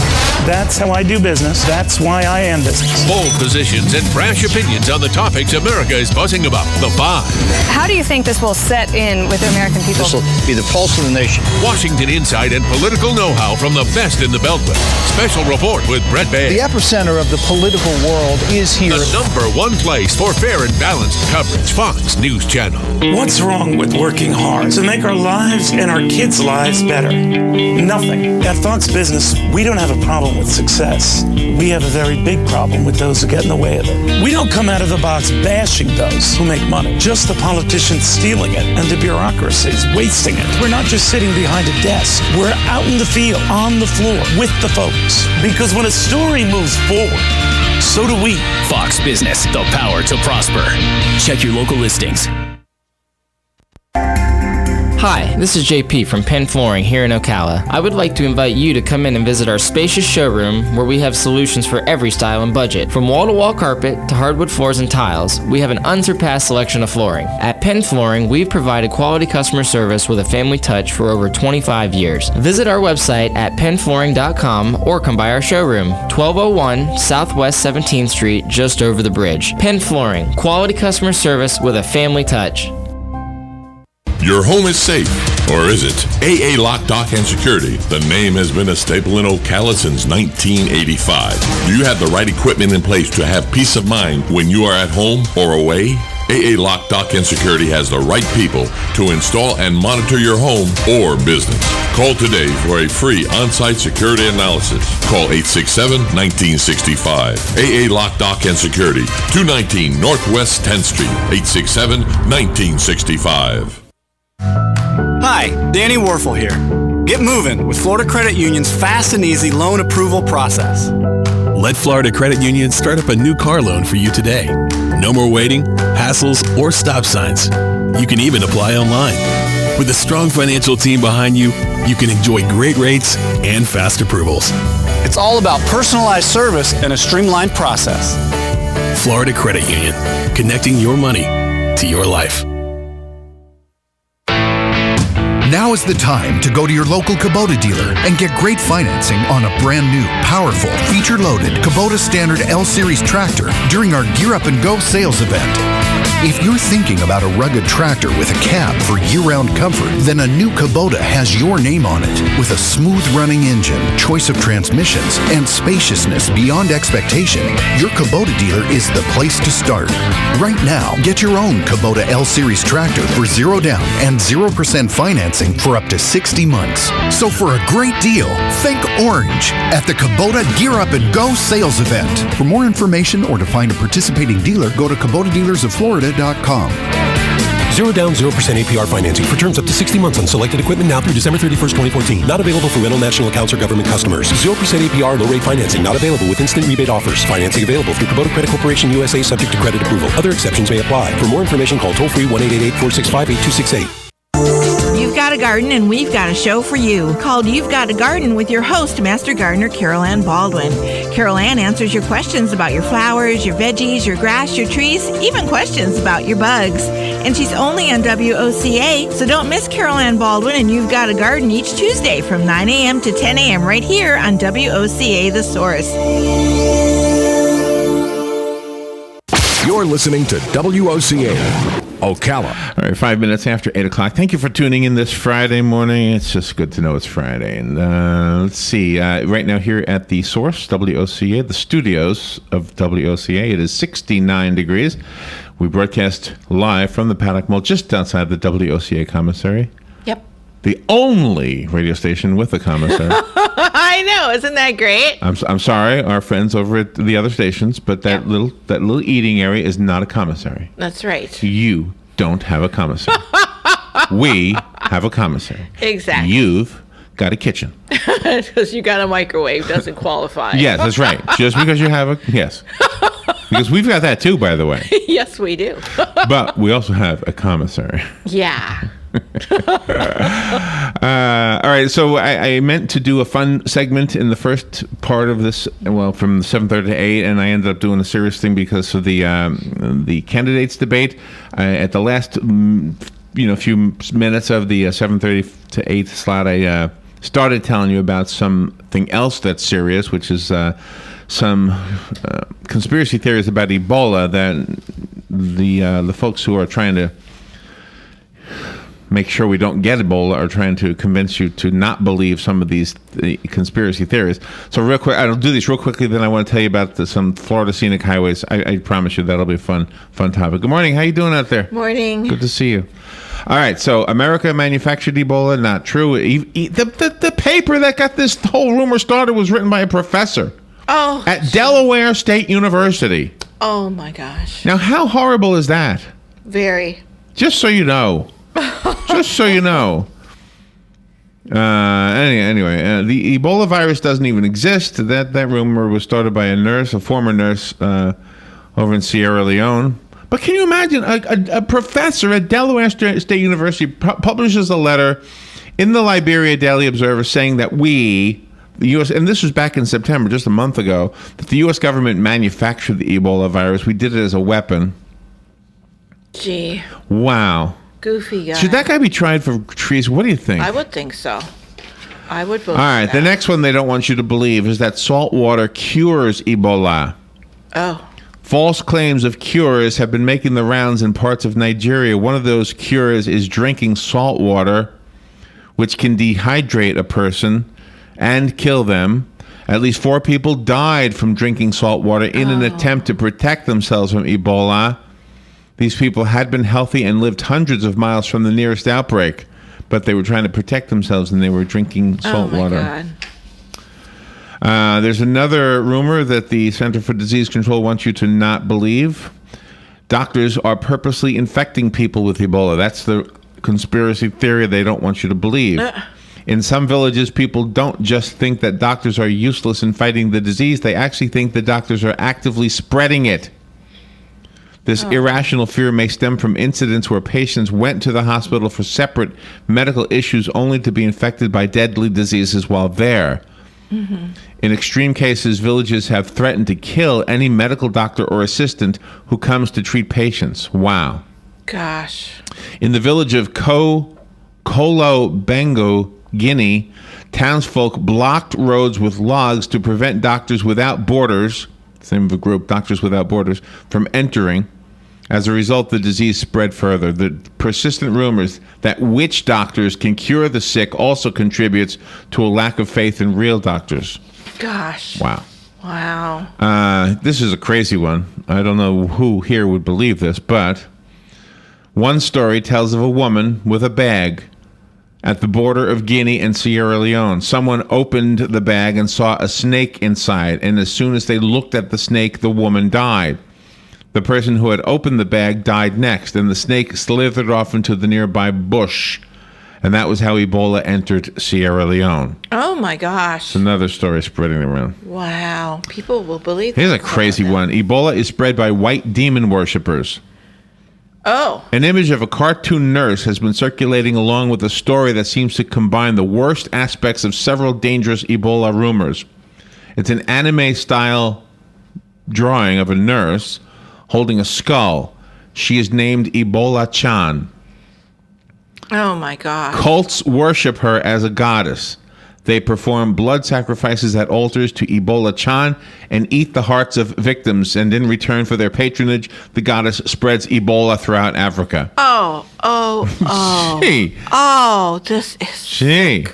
That's how I do business. That's why I am business. Bold positions and brash opinions on the topics America is buzzing about. The Five. How do you think this will set in with the American people? This will be the pulse of the nation. Washington insight and political know-how from the best in the Beltway. Special report with Brett Baer. The epicenter of the political world is here. The #1 place for fair and balanced coverage. Fox News Channel. What's wrong with working hard to make our lives and our kids' lives better? Nothing. At Fox Business, we don't have a problem with success. We have a very big problem with those who get in the way of it. We don't come out of the box bashing those who make money, just the politicians stealing it and the bureaucracies wasting it. We're not just sitting behind a desk. We're out in the field, on the floor, with the folks. Because when a story moves forward, so do we. Fox Business, the power to prosper. Check your local listings. Hi, this is JP from Penn Flooring here in Ocala. I would like to invite you to come in and visit our spacious showroom where we have solutions for every style and budget. From wall-to-wall carpet to hardwood floors and tiles, we have an unsurpassed selection of flooring. At Penn Flooring, we've provided quality customer service with a family touch for over 25 years. Visit our website at pennflooring.com or come by our showroom, 1201 Southwest 17th Street, just over the bridge. Penn Flooring, quality customer service with a family touch. Your home is safe, or is it? AA Lock, Dock, and Security. The name has been a staple in Ocala since 1985. Do you have the right equipment in place to have peace of mind when you are at home or away? AA Lock, Dock, and Security has the right people to install and monitor your home or business. Call today for a free on-site security analysis. Call 867-1965. AA Lock, Dock, and Security, 219 Northwest 10th Street, 867-1965. Hi, Danny Warfel here. Get moving with Florida Credit Union's fast and easy loan approval process. Let Florida Credit Union start up a new car loan for you today. No more waiting, hassles, or stop signs. You can even apply online. With a strong financial team behind you, you can enjoy great rates and fast approvals. It's all about personalized service and a streamlined process. Florida Credit Union, connecting your money to your life. Now is the time to go to your local Kubota dealer and get great financing on a brand new, powerful, feature-loaded Kubota Standard L-Series tractor during our Gear Up and Go sales event. If you're thinking about a rugged tractor with a cab for year-round comfort, then a new Kubota has your name on it. With a smooth-running engine, choice of transmissions, and spaciousness beyond expectation, your Kubota dealer is the place to start. Right now, get your own Kubota L-Series tractor for 0 down and 0% financing for up to 60 months. So for a great deal, think orange at the Kubota Gear Up and Go sales event. For more information or to find a participating dealer, go to KubotaDealersOfFlorida.com. 0 down, 0% APR financing for terms up to 60 months on selected equipment now through December 31st, 2014. Not available for rental national accounts or government customers. 0% APR low rate financing not available with instant rebate offers. Financing available through Kubota Credit Corporation USA subject to credit approval. Other exceptions may apply. For more information, call toll-free 1-888-465-8268. You've got a garden and we've got a show for you called You've Got a Garden with your host, Master Gardener Carol Ann Baldwin. Carol Ann answers your questions about your flowers, your veggies, your grass, your trees, even questions about your bugs. And she's only on WOCA, so don't miss Carol Ann Baldwin and You've Got a Garden each Tuesday from 9 a.m. to 10 a.m. right here on WOCA The Source. You're listening to WOCA, Ocala. All right, 5 minutes after 8 o'clock. Thank you for tuning in this Friday morning. It's just good to know it's Friday. And let's see. Right now here at the Source, WOCA, the studios of WOCA, it is 69 degrees. We broadcast live from the Paddock Mall just outside the WOCA commissary. Yep. The only radio station with a commissary. I know, isn't that great? I'm sorry, our friends over at the other stations, but that little eating area is not a commissary. That's right. You don't have a commissary. We have a commissary. Exactly. You've got a kitchen. Because you got a microwave doesn't qualify. Yes, that's right. Just because you have yes. Because we've got that too, by the way. Yes, we do. But we also have a commissary. Yeah. All right, so I meant to do a fun segment in the first part of this, well, from 7:30 to 8, and I ended up doing a serious thing because of the candidates debate. At the last few minutes of the 7:30 to 8 slot, I started telling you about something else that's serious, which is some conspiracy theories about Ebola that the folks who are trying to make sure we don't get Ebola are trying to convince you to not believe some of these conspiracy theories. So real quick, I'll do these real quickly, then I want to tell you about some Florida scenic highways. I promise you that'll be a fun topic. Good morning. How you doing out there? Morning. Good to see you. All right, so America manufactured Ebola, not true. The paper that got this whole rumor started was written by a professor at Delaware State University. Oh, my gosh. Now, how horrible is that? Very. Just so you know. Just so you know. Anyway, the Ebola virus doesn't even exist. That rumor was started by a former nurse over in Sierra Leone. But can you imagine a professor at Delaware State University publishes a letter in the Liberia Daily Observer saying that the U.S., and this was back in September, just a month ago, that the U.S. government manufactured the Ebola virus. We did it as a weapon. Gee. Wow. Goofy guy. Should that guy be tried for treason? What do you think? I would think so. I would vote All right, for that. the next one they don't want you to believe is that salt water cures Ebola. Oh. False claims of cures have been making the rounds in parts of Nigeria. One of those cures is drinking salt water, which can dehydrate a person and kill them. At least 4 people died from drinking salt water in an attempt to protect themselves from Ebola. These people had been healthy and lived hundreds of miles from the nearest outbreak, but they were trying to protect themselves and they were drinking salt water. God. There's another rumor that the Center for Disease Control wants you to not believe. Doctors are purposely infecting people with Ebola. That's the conspiracy theory they don't want you to believe. In some villages, people don't just think that doctors are useless in fighting the disease. They actually think the doctors are actively spreading it. This irrational fear may stem from incidents where patients went to the hospital for separate medical issues only to be infected by deadly diseases while there. Mm-hmm. In extreme cases, villages have threatened to kill any medical doctor or assistant who comes to treat patients. Wow. Gosh. In the village of Colo-Bengo, Guinea, townsfolk blocked roads with logs to prevent Doctors Without Borders, same of a group, Doctors Without Borders, from entering. As a result, the disease spread further. The persistent rumors that witch doctors can cure the sick also contributes to a lack of faith in real doctors. Gosh. Wow. Wow. This is a crazy one. I don't know who here would believe this, but one story tells of a woman with a bag at the border of Guinea and Sierra Leone. Someone opened the bag and saw a snake inside, and as soon as they looked at the snake, the woman died. The person who had opened the bag died next, and the snake slithered off into the nearby bush. And that was how Ebola entered Sierra Leone. Oh, my gosh. It's another story spreading around. Wow. People will believe that. Here's a crazy one. Ebola is spread by white demon worshippers. Oh. An image of a cartoon nurse has been circulating along with a story that seems to combine the worst aspects of several dangerous Ebola rumors. It's an anime-style drawing of a nurse holding a skull. She is named Ebola-chan. Oh, my God. Cults worship her as a goddess. They perform blood sacrifices at altars to Ebola-chan and eat the hearts of victims. And in return for their patronage, the goddess spreads Ebola throughout Africa. Oh. Gee. Oh, this is... Gee.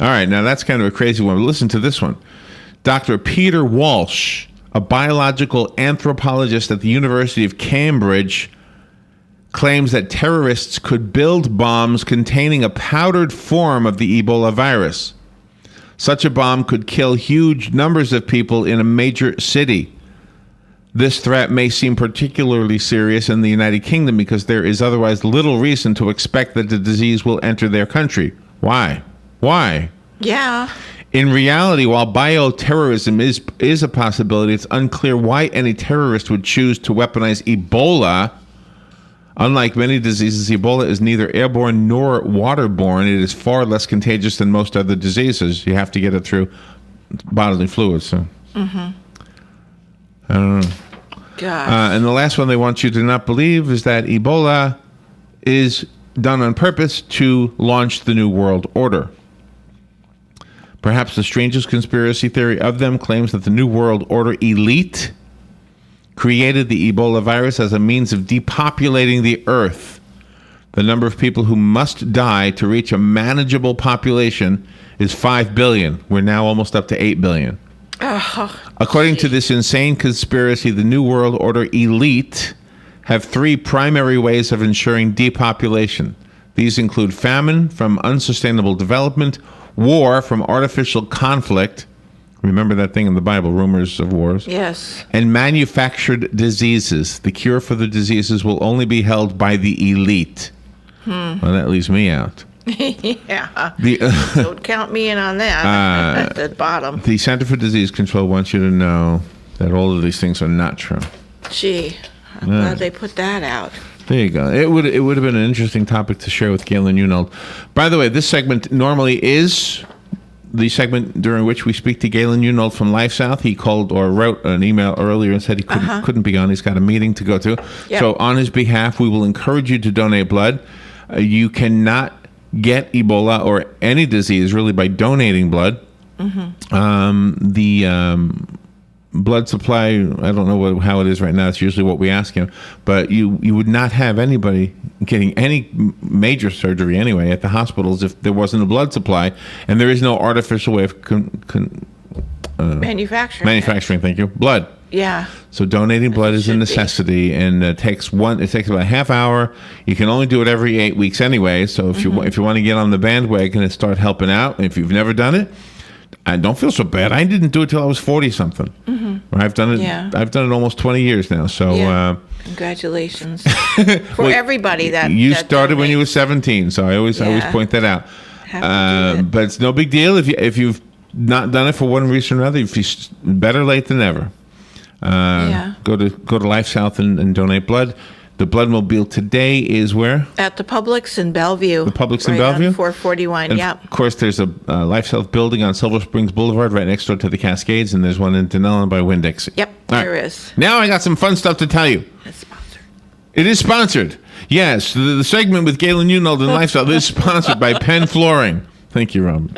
All right, now that's kind of a crazy one. But listen to this one. Dr. Peter Walsh, a biological anthropologist at the University of Cambridge, claims that terrorists could build bombs containing a powdered form of the Ebola virus. Such a bomb could kill huge numbers of people in a major city. This threat may seem particularly serious in the United Kingdom because there is otherwise little reason to expect that the disease will enter their country. Why? Yeah. In reality, while bioterrorism is a possibility, it's unclear why any terrorist would choose to weaponize Ebola. Unlike many diseases, Ebola is neither airborne nor waterborne. It is far less contagious than most other diseases. You have to get it through bodily fluids. So. I don't know. God. And the last one they want you to not believe is that Ebola is done on purpose to launch the New World Order. Perhaps the strangest conspiracy theory of them claims that the New World Order elite created the Ebola virus as a means of depopulating the earth. The number of people who must die to reach a manageable population is 5 billion. We're now almost up to 8 billion. According to this insane conspiracy, the New World Order elite have 3 primary ways of ensuring depopulation. These include famine from unsustainable development, war from artificial conflict. Remember that thing in the Bible, rumors of wars? Yes. And manufactured diseases. The cure for the diseases will only be held by the elite. Well, that leaves me out. Yeah. The, Don't count me in on that at the bottom. The Center for Disease Control wants you to know that all of these things are not true. Gee, I'm glad they put that out. There you go. It would have been an interesting topic to share with Galen Unold. By the way, this segment normally is the segment during which we speak to Galen Unold from Life South. He called or wrote an email earlier and said he couldn't be on. He's got a meeting to go to. Yep. So on his behalf, we will encourage you to donate blood. You cannot get Ebola or any disease really by donating blood. The blood supply, I don't know how it is right now. It's usually what we ask him. But you would not have anybody getting any major surgery anyway at the hospitals if there wasn't a blood supply. And there is no artificial way of manufacturing. Thank you. Blood. Yeah. So donating blood is a necessity, and it takes about a half hour. You can only do it every 8 weeks anyway. So if you want to get on the bandwagon and start helping out, if you've never done it, I don't feel so bad. I didn't do it till I was 40 something. I've done it. Yeah. I've done it almost 20 years now. So congratulations for everybody that you that started when donates. you were 17. So I always point that out. But it's no big deal if you've not done it for one reason or another. If you better late than never. Go to Life South and donate blood. The Bloodmobile today is where? At the Publix in Bellevue. The Publix in right Bellevue? on 441, And yep. Of course, there's a Life South building on Silver Springs Boulevard right next door to the Cascades, and there's one in Denellen by Winn-Dixie. Yep, All there right. is. Now I got some fun stuff to tell you. That's sponsored. It is sponsored. Yes, the segment with Galen Unald and Lifestyle is sponsored by Penn Flooring. Thank you, Rob.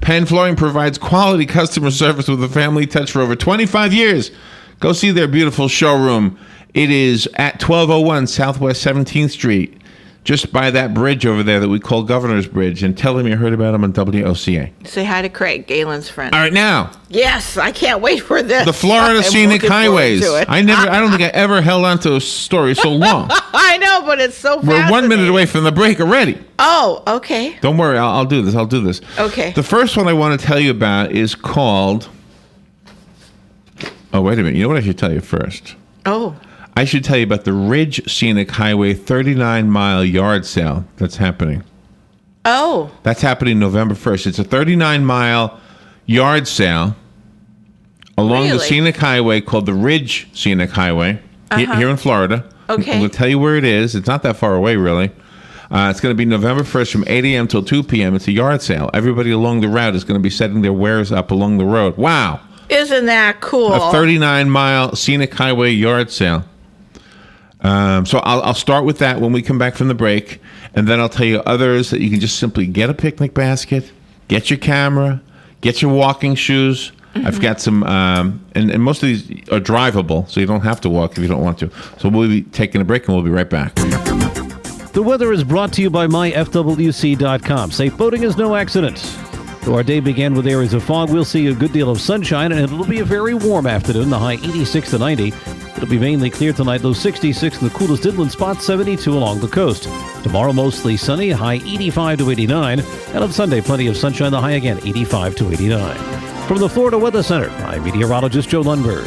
Penn Flooring provides quality customer service with a family touch for over 25 years. Go see their beautiful showroom. It is at 1201 Southwest 17th Street, just by that bridge over there that we call Governor's Bridge, and tell them you heard about them on WOCA. Say hi to Craig, Galen's friend. All right, now. Yes, I can't wait for this. The Florida I'm Scenic looking forward Highways. to it. I don't think I ever held on to a story so long. I know, but it's so We're 1 minute away from the break already. Oh, okay. Don't worry, I'll do this. Okay. The first one I want to tell you about is called... Oh, wait a minute. You know what I should tell you first? Oh. I should tell you about the Ridge Scenic Highway 39-mile yard sale that's happening. Oh. That's happening November 1st. It's a 39-mile yard sale along the scenic highway called the Ridge Scenic Highway here in Florida. Okay. I'm going to tell you where it is. It's not that far away, really. It's going to be November 1st from 8 a.m. till 2 p.m. It's a yard sale. Everybody along the route is going to be setting their wares up along the road. Wow. Isn't that cool? A 39-mile scenic highway yard sale. So I'll start with that when we come back from the break, and then I'll tell you others that you can just simply get a picnic basket, get your camera, get your walking shoes. Mm-hmm. I've got some, and most of these are drivable, so you don't have to walk if you don't want to. So we'll be taking a break, and we'll be right back. The weather is brought to you by myfwc.com. Safe boating is no accident. Though our day began with areas of fog, we'll see a good deal of sunshine, and it'll be a very warm afternoon, the high 86 to 90. It'll be mainly clear tonight, low 66, and the coolest inland spots 72 along the coast. Tomorrow, mostly sunny, high 85 to 89. And on Sunday, plenty of sunshine, the high again 85 to 89. From the Florida Weather Center, I'm meteorologist Joe Lundberg.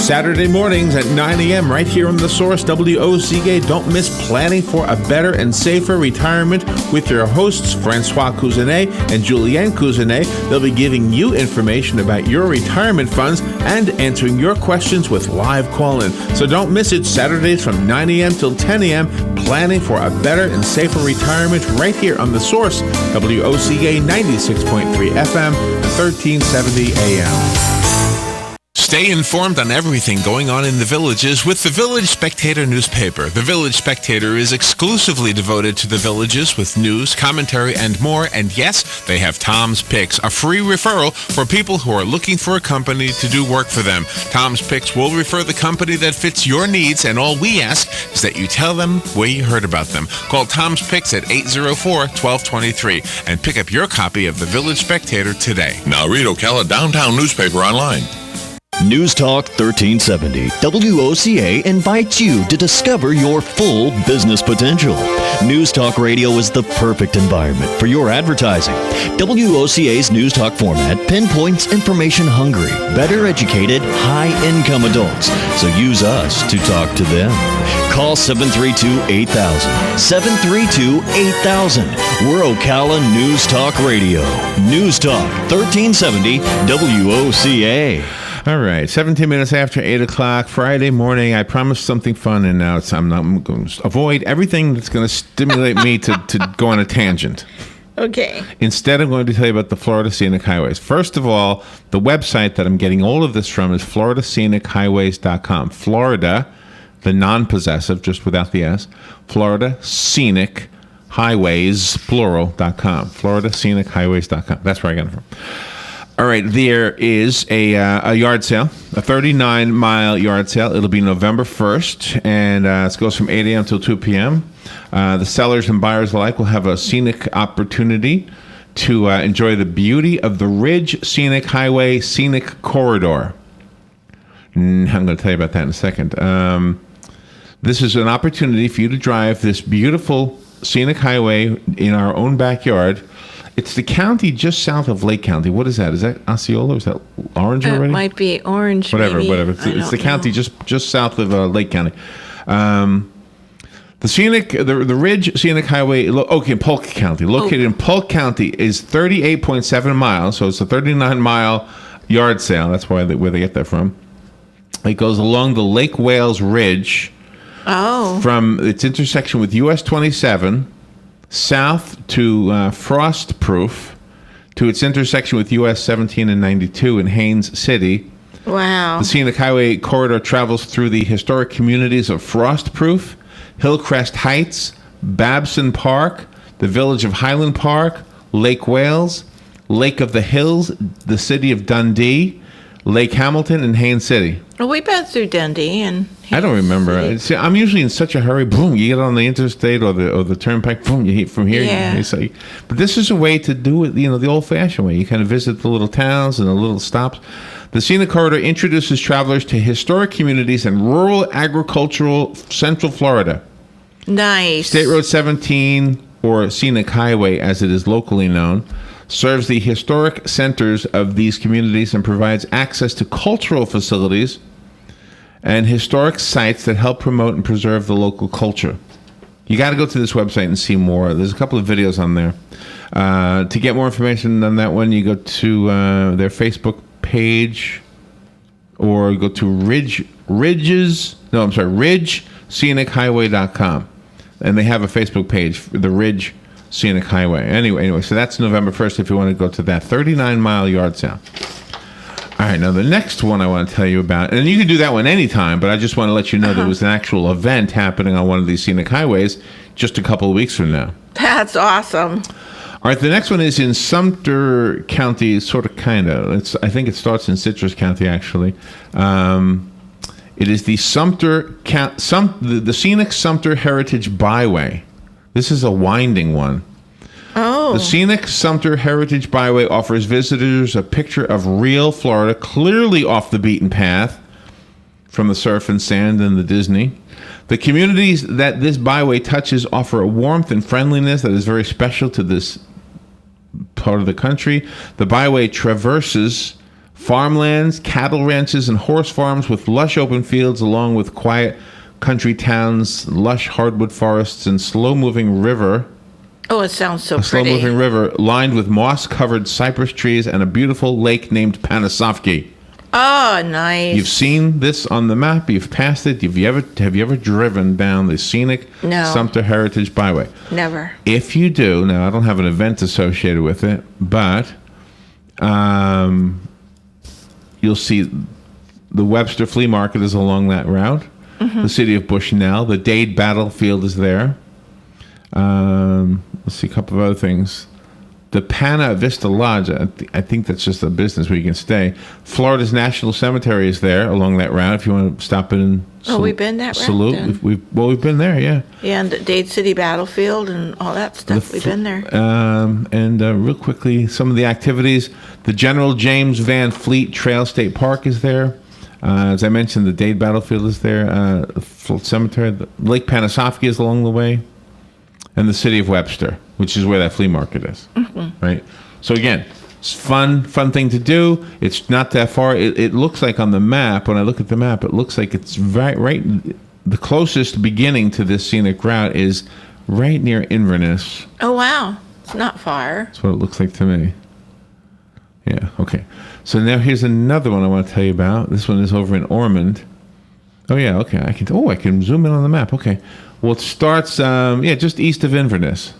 Saturday mornings at 9 a.m. right here on The Source, WOCA. Don't miss Planning for a Better and Safer Retirement with your hosts, Francois Cousinet and Julianne Cousinet. They'll be giving you information about your retirement funds and answering your questions with live call-in. So don't miss it, Saturdays from 9 a.m. till 10 a.m. Planning for a Better and Safer Retirement right here on The Source, WOCA 96.3 FM and 1370 AM. Stay informed on everything going on in the Villages with the Village Spectator newspaper. The Village Spectator is exclusively devoted to the Villages with news, commentary, and more. And yes, they have Tom's Picks, a free referral for people who are looking for a company to do work for them. Tom's Picks will refer the company that fits your needs, and all we ask is that you tell them where you heard about them. Call Tom's Picks at 804-1223 and pick up your copy of the Village Spectator today. Now read Ocala Downtown newspaper online. News Talk 1370, WOCA invites you to discover your full business potential. News Talk Radio is the perfect environment for your advertising. WOCA's News Talk format pinpoints information-hungry, better educated, high-income adults. So use us to talk to them. Call 732-8000. 732-8000. We're Ocala News Talk Radio. News Talk 1370, WOCA. All right, 17 minutes after 8 o'clock, Friday morning. I promised something fun, and now I'm going to avoid everything that's going to stimulate me to go on a tangent. Okay. Instead, I'm going to tell you about the Florida Scenic Highways. First of all, the website that I'm getting all of this from is floridascenichighways.com. Florida, the non-possessive, just without the S, Florida Scenic Highways, plural.com. floridascenichighways.com. That's where I got it from. All right, there is a yard sale, a 39-mile yard sale. It'll be November 1st, and it goes from 8 a.m. till 2 p.m. The sellers and buyers alike will have a scenic opportunity to enjoy the beauty of the Ridge Scenic Highway Scenic Corridor. I'm going to tell you about that in a second. This is an opportunity for you to drive this beautiful scenic highway in our own backyard. It's the county just south of Lake County. What is that? Is that Osceola? Is that Orange already? It might be Orange. Whatever. Maybe. It's the county just south of Lake County. The Ridge Scenic Highway, in Polk County, located in Polk County, is 38.7 miles. So it's a 39-mile yard sale. That's where they get that from. It goes along the Lake Wales Ridge. Oh. From its intersection with US 27. South to Frostproof, to its intersection with US 17 and 92 in Haines City. Wow. The Scenic Highway corridor travels through the historic communities of Frostproof, Hillcrest Heights, Babson Park, the village of Highland Park, Lake Wales, Lake of the Hills, the city of Dundee, Lake Hamilton, and Haines City. Well, we've been through Dundee, and I don't remember. See, I'm usually in such a hurry. Boom, you get on the interstate or the turnpike. Boom, you hit from here. Yeah. It's like, but this is a way to do it, the old-fashioned way. You kind of visit the little towns and the little stops. The Scenic Corridor introduces travelers to historic communities and rural agricultural Central Florida. Nice. State Road 17, or Scenic Highway as it is locally known, serves the historic centers of these communities and provides access to cultural facilities and historic sites that help promote and preserve the local culture. You got to go to this website and see more. There's a couple of videos on there. To get more information on that one, you go to their Facebook page or go to ridgescenichighway.com. And they have a Facebook page, the Ridge Scenic Highway. Anyway, so that's November 1st if you want to go to that 39-mile yard sale. All right, now the next one I want to tell you about, and you can do that one anytime, but I just want to let you know there was an actual event happening on one of these scenic highways just a couple of weeks from now. That's awesome. All right, the next one is in Sumter County, sort of, kind of. I think it starts in Citrus County, actually. It is the the Scenic Sumter Heritage Byway. This is a winding one. Oh. The Scenic Sumter Heritage Byway offers visitors a picture of real Florida, clearly off the beaten path from the surf and sand and the Disney. The communities that this byway touches offer a warmth and friendliness that is very special to this part of the country. The byway traverses farmlands, cattle ranches, and horse farms with lush open fields along with quiet country towns, lush hardwood forests, and slow-moving river. Oh, it sounds so A pretty. slow-moving river lined with moss-covered cypress trees and a beautiful lake named Panasofki. Oh, nice. You've seen this on the map. You've passed it. Have you ever driven down the Scenic Sumter Heritage Byway? Never. If you do, now I don't have an event associated with it, but you'll see the Webster Flea Market is along that route. Mm-hmm. The city of Bushnell. The Dade Battlefield is there. Let's see a couple of other things. The Pana Vista Lodge, I think that's just a business where you can stay. Florida's National Cemetery is there along that route if you want to stop in and we've been that route salute. then. We've been there, yeah. Yeah, and the Dade City Battlefield and all that stuff. We've been there. And real quickly, some of the activities. The General James Van Fleet Trail State Park is there. As I mentioned, the Dade Battlefield is there. The Cemetery. The Lake Panasofki is along the way. And the city of Webster, which is where that flea market is. Mm-hmm. Right? So again, it's fun thing to do. It's not that far. It looks like on the map, when I look at the map, it looks like it's right the closest beginning to this scenic route is right near Inverness. Oh, wow. It's not far. That's what it looks like to me. Yeah, okay. So now here's another one I want to tell you about. This one is over in Ormond. Oh, yeah, okay. I can zoom in on the map. Okay. Well, it starts, just east of Inverness.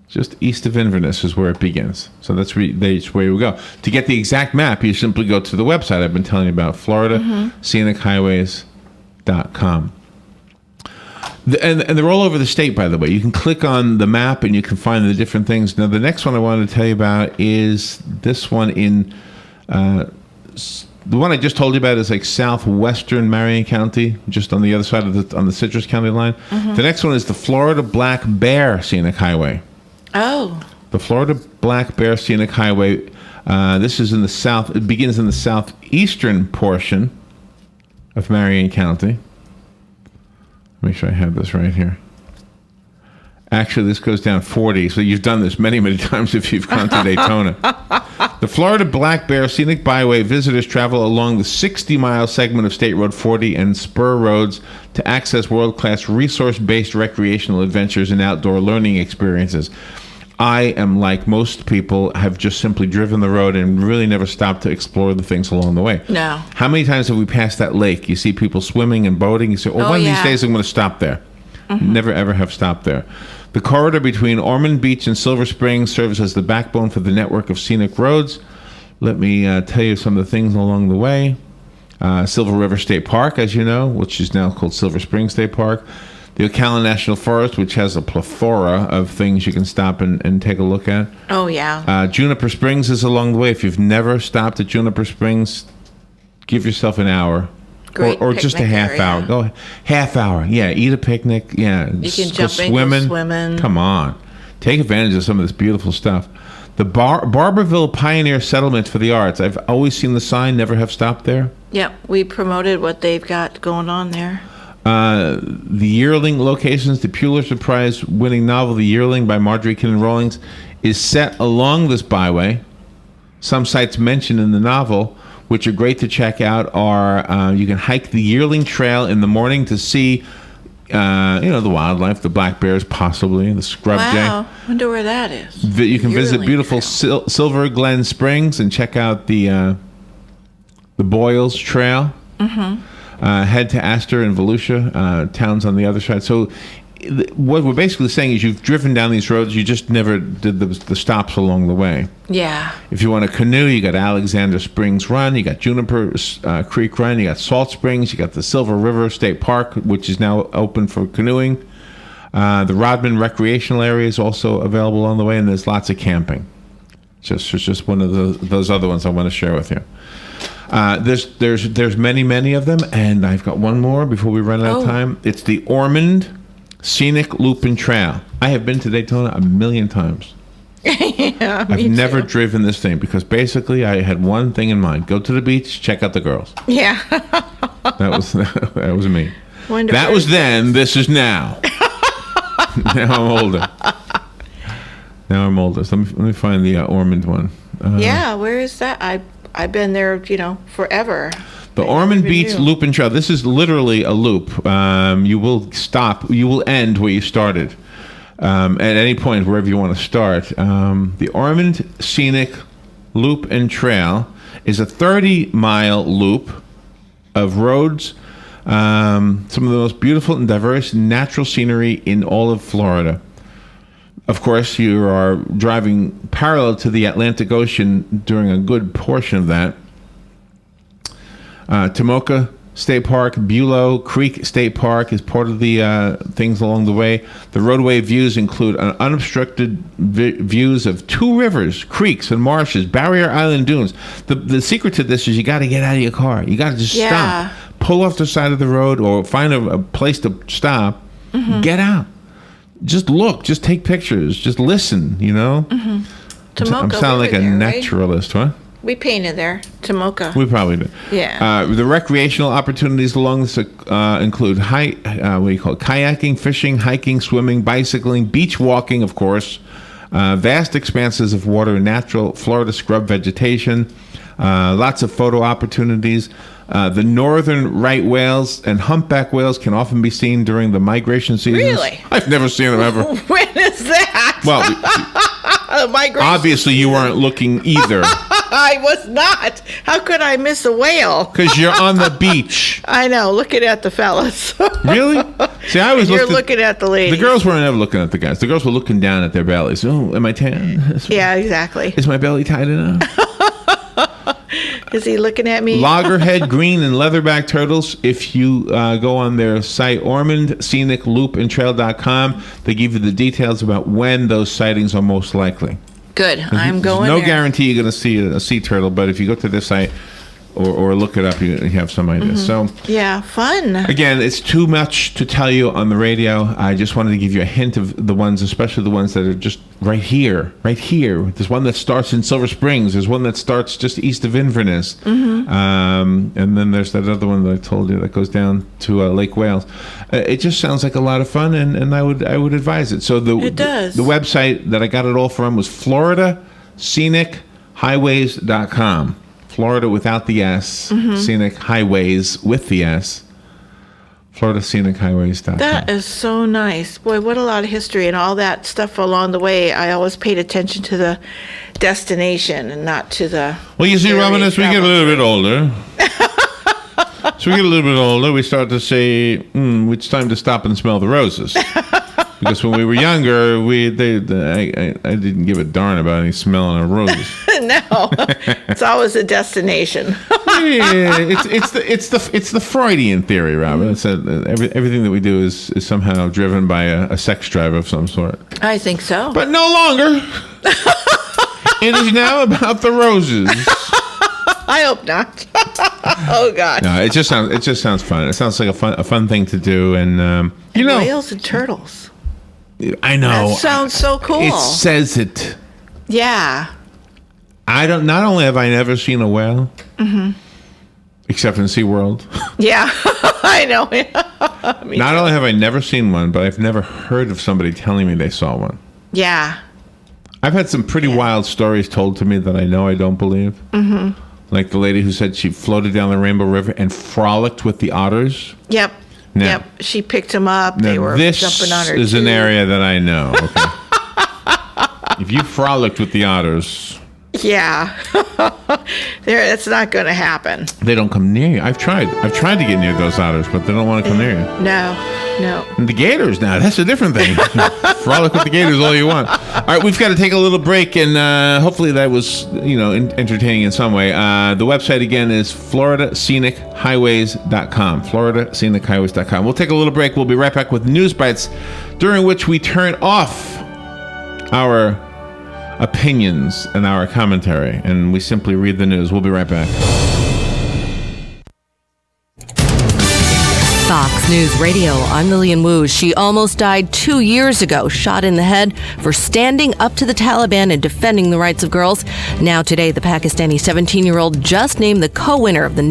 Just east of Inverness is where it begins. So that's where you go. To get the exact map, you simply go to the website I've been telling you about, FloridaScenicHighways.com. And they're all over the state, by the way. You can click on the map and you can find the different things. Now, the next one I wanted to tell you about is this one in... the one I just told you about is like southwestern Marion County, just on the other side of on the Citrus County line. Mm-hmm. The next one is the Florida Black Bear Scenic Highway. Oh. The Florida Black Bear Scenic Highway. This is in the south. It begins in the southeastern portion of Marion County. Make sure I have this right here. Actually, this goes down 40, so you've done this many, many times if you've gone to Daytona. The Florida Black Bear Scenic Byway visitors travel along the 60-mile segment of State Road 40 and spur roads to access world-class resource-based recreational adventures and outdoor learning experiences. I am like most people, have just simply driven the road and really never stopped to explore the things along the way. No. How many times have we passed that lake? You see people swimming and boating. You say, one of these days I'm going to stop there. Mm-hmm. Never, ever have stopped there. The corridor between Ormond Beach and Silver Springs serves as the backbone for the network of scenic roads. Let me tell you some of the things along the way. Silver River State Park, as you know, which is now called Silver Springs State Park. The Ocala National Forest, which has a plethora of things you can stop and take a look at. Oh, yeah. Juniper Springs is along the way. If you've never stopped at Juniper Springs, give yourself an hour. Great or just a half area. hour. Go half hour. Yeah, eat a picnic. Yeah, You can go jump in, go swimming. Come on. Take advantage of some of this beautiful stuff. The Barberville Pioneer Settlement for the Arts. I've always seen the sign, never have stopped there. Yep, we promoted what they've got going on there. The Yearling locations, the Pulitzer Prize winning novel The Yearling by Marjorie Kinnan Rawlings is set along this byway. Some sites mentioned in the novel, which are great to check out, are you can hike the Yearling Trail in the morning to see the wildlife, the black bears, possibly the scrub jay. Wow, wonder where that is. You can visit Yearling beautiful Silver Glen Springs and check out the Boyles Trail. Mm-hmm. Head to Astor and Volusia, towns on the other side. So what we're basically saying is you've driven down these roads, you just never did the stops along the way. Yeah. If you want to canoe, you got Alexander Springs Run, you got Juniper Creek Run, you got Salt Springs, you got the Silver River State Park, which is now open for canoeing. The Rodman Recreational Area is also available on the way, and there's lots of camping. Just one of those other ones I want to share with you. There's many of them, and I've got one more before we run out of time. It's the Ormond Scenic Loop and Trail. I have been to Daytona a million times. Yeah, I've never driven this thing because basically I had one thing in mind: go to the beach, check out the girls. Yeah. That was me. Wonder that where was then. This is now. Now I'm older. So let me find the Ormond one. Yeah, where is that? I've been there, forever. The Ormond Beach Loop and Trail. This is literally a loop. You will stop. You will end where you started. At any point, wherever you want to start. The Ormond Scenic Loop and Trail is a 30-mile loop of roads. Some of the most beautiful and diverse natural scenery in all of Florida. Of course, you are driving parallel to the Atlantic Ocean during a good portion of that. Tomoka State Park, Bulow Creek State Park is part of the things along the way. The roadway views include unobstructed views of two rivers, creeks, and marshes, Barrier Island dunes. The secret to this is you got to get out of your car. You got to just stop, pull off the side of the road, or find a place to stop. Mm-hmm. Get out. Just look. Just take pictures. Just listen. Mm-hmm. I'm sounding like a naturalist, huh? We painted there, Tomoka. We probably did. Yeah. The recreational opportunities along this include kayaking, fishing, hiking, swimming, bicycling, beach walking, of course, vast expanses of water and natural Florida scrub vegetation, lots of photo opportunities. The northern right whales and humpback whales can often be seen during the migration seasons. Really? I've never seen them ever. When is that? Well, migration. Obviously you weren't looking either. I was not. How could I miss a whale? Because you're on the beach. I know, looking at the fellas. Really? See, I was looking at the ladies. The girls weren't ever looking at the guys. The girls were looking down at their bellies. Oh, am I tan? Yeah, exactly. Is my belly tight enough? Is he looking at me? Loggerhead green and leatherback turtles. If you go on their site, OrmondScenicLoopandTrail.com, they give you the details about when those sightings are most likely. Good. I'm going no there. guarantee you're going to see a sea turtle, but if you go to this site or look it up, you have some idea. Mm-hmm. So yeah, fun. Again, it's too much to tell you on the radio. I just wanted to give you a hint of the ones, especially the ones that are just right here. There's one that starts in Silver Springs. There's one that starts just east of Inverness. Mm-hmm. And then there's that other one that I told you that goes down to Lake Wales. It just sounds like a lot of fun, and I would advise it. So it does. The website that I got it all from was FloridaScenicHighways.com. Florida without the S, mm-hmm. Scenic Highways with the S. FloridaScenicHighways.com. That is so nice. Boy, what a lot of history and all that stuff along the way. I always paid attention to the destination and not to the... Well, you see, Robin, as we get a little bit older... we start to say, it's time to stop and smell the roses. Because when we were younger, I didn't give a darn about any smelling of roses. No, it's always a destination. It's the Freudian theory, Robin. It's everything that we do is somehow driven by a sex drive of some sort. I think so. But no longer. It is now about the roses. I hope not. Oh God. No, it just sounds fun. It sounds like a fun thing to do, and whales and turtles. I know. That sounds so cool. It says it. Yeah. Not only have I never seen a whale, except in SeaWorld. Yeah, I know. Not only have I never seen one, but I've never heard of somebody telling me they saw one. Yeah. I've had some pretty wild stories told to me that I know I don't believe. Mm-hmm. Like the lady who said she floated down the Rainbow River and frolicked with the otters. Yep. Now, yep. She picked them up. They were jumping on her. This is an area that I know. Okay. If you frolicked with the otters. Yeah. That's not going to happen. They don't come near you. I've tried to get near those otters, but they don't want to come near you. No. And the gators now, that's a different thing. Frolic with the gators all you want. All right, we've got to take a little break, and hopefully that was, entertaining in some way. The website again is floridascenichighways.com. floridascenichighways.com. We'll take a little break. We'll be right back with News Bites, during which we turn off our opinions and our commentary, and we simply read the news. We'll be right back. Fox News Radio, I'm Lillian Wu. She almost died 2 years ago, shot in the head for standing up to the Taliban and defending the rights of girls. Now today, the Pakistani 17-year-old just named the co-winner of the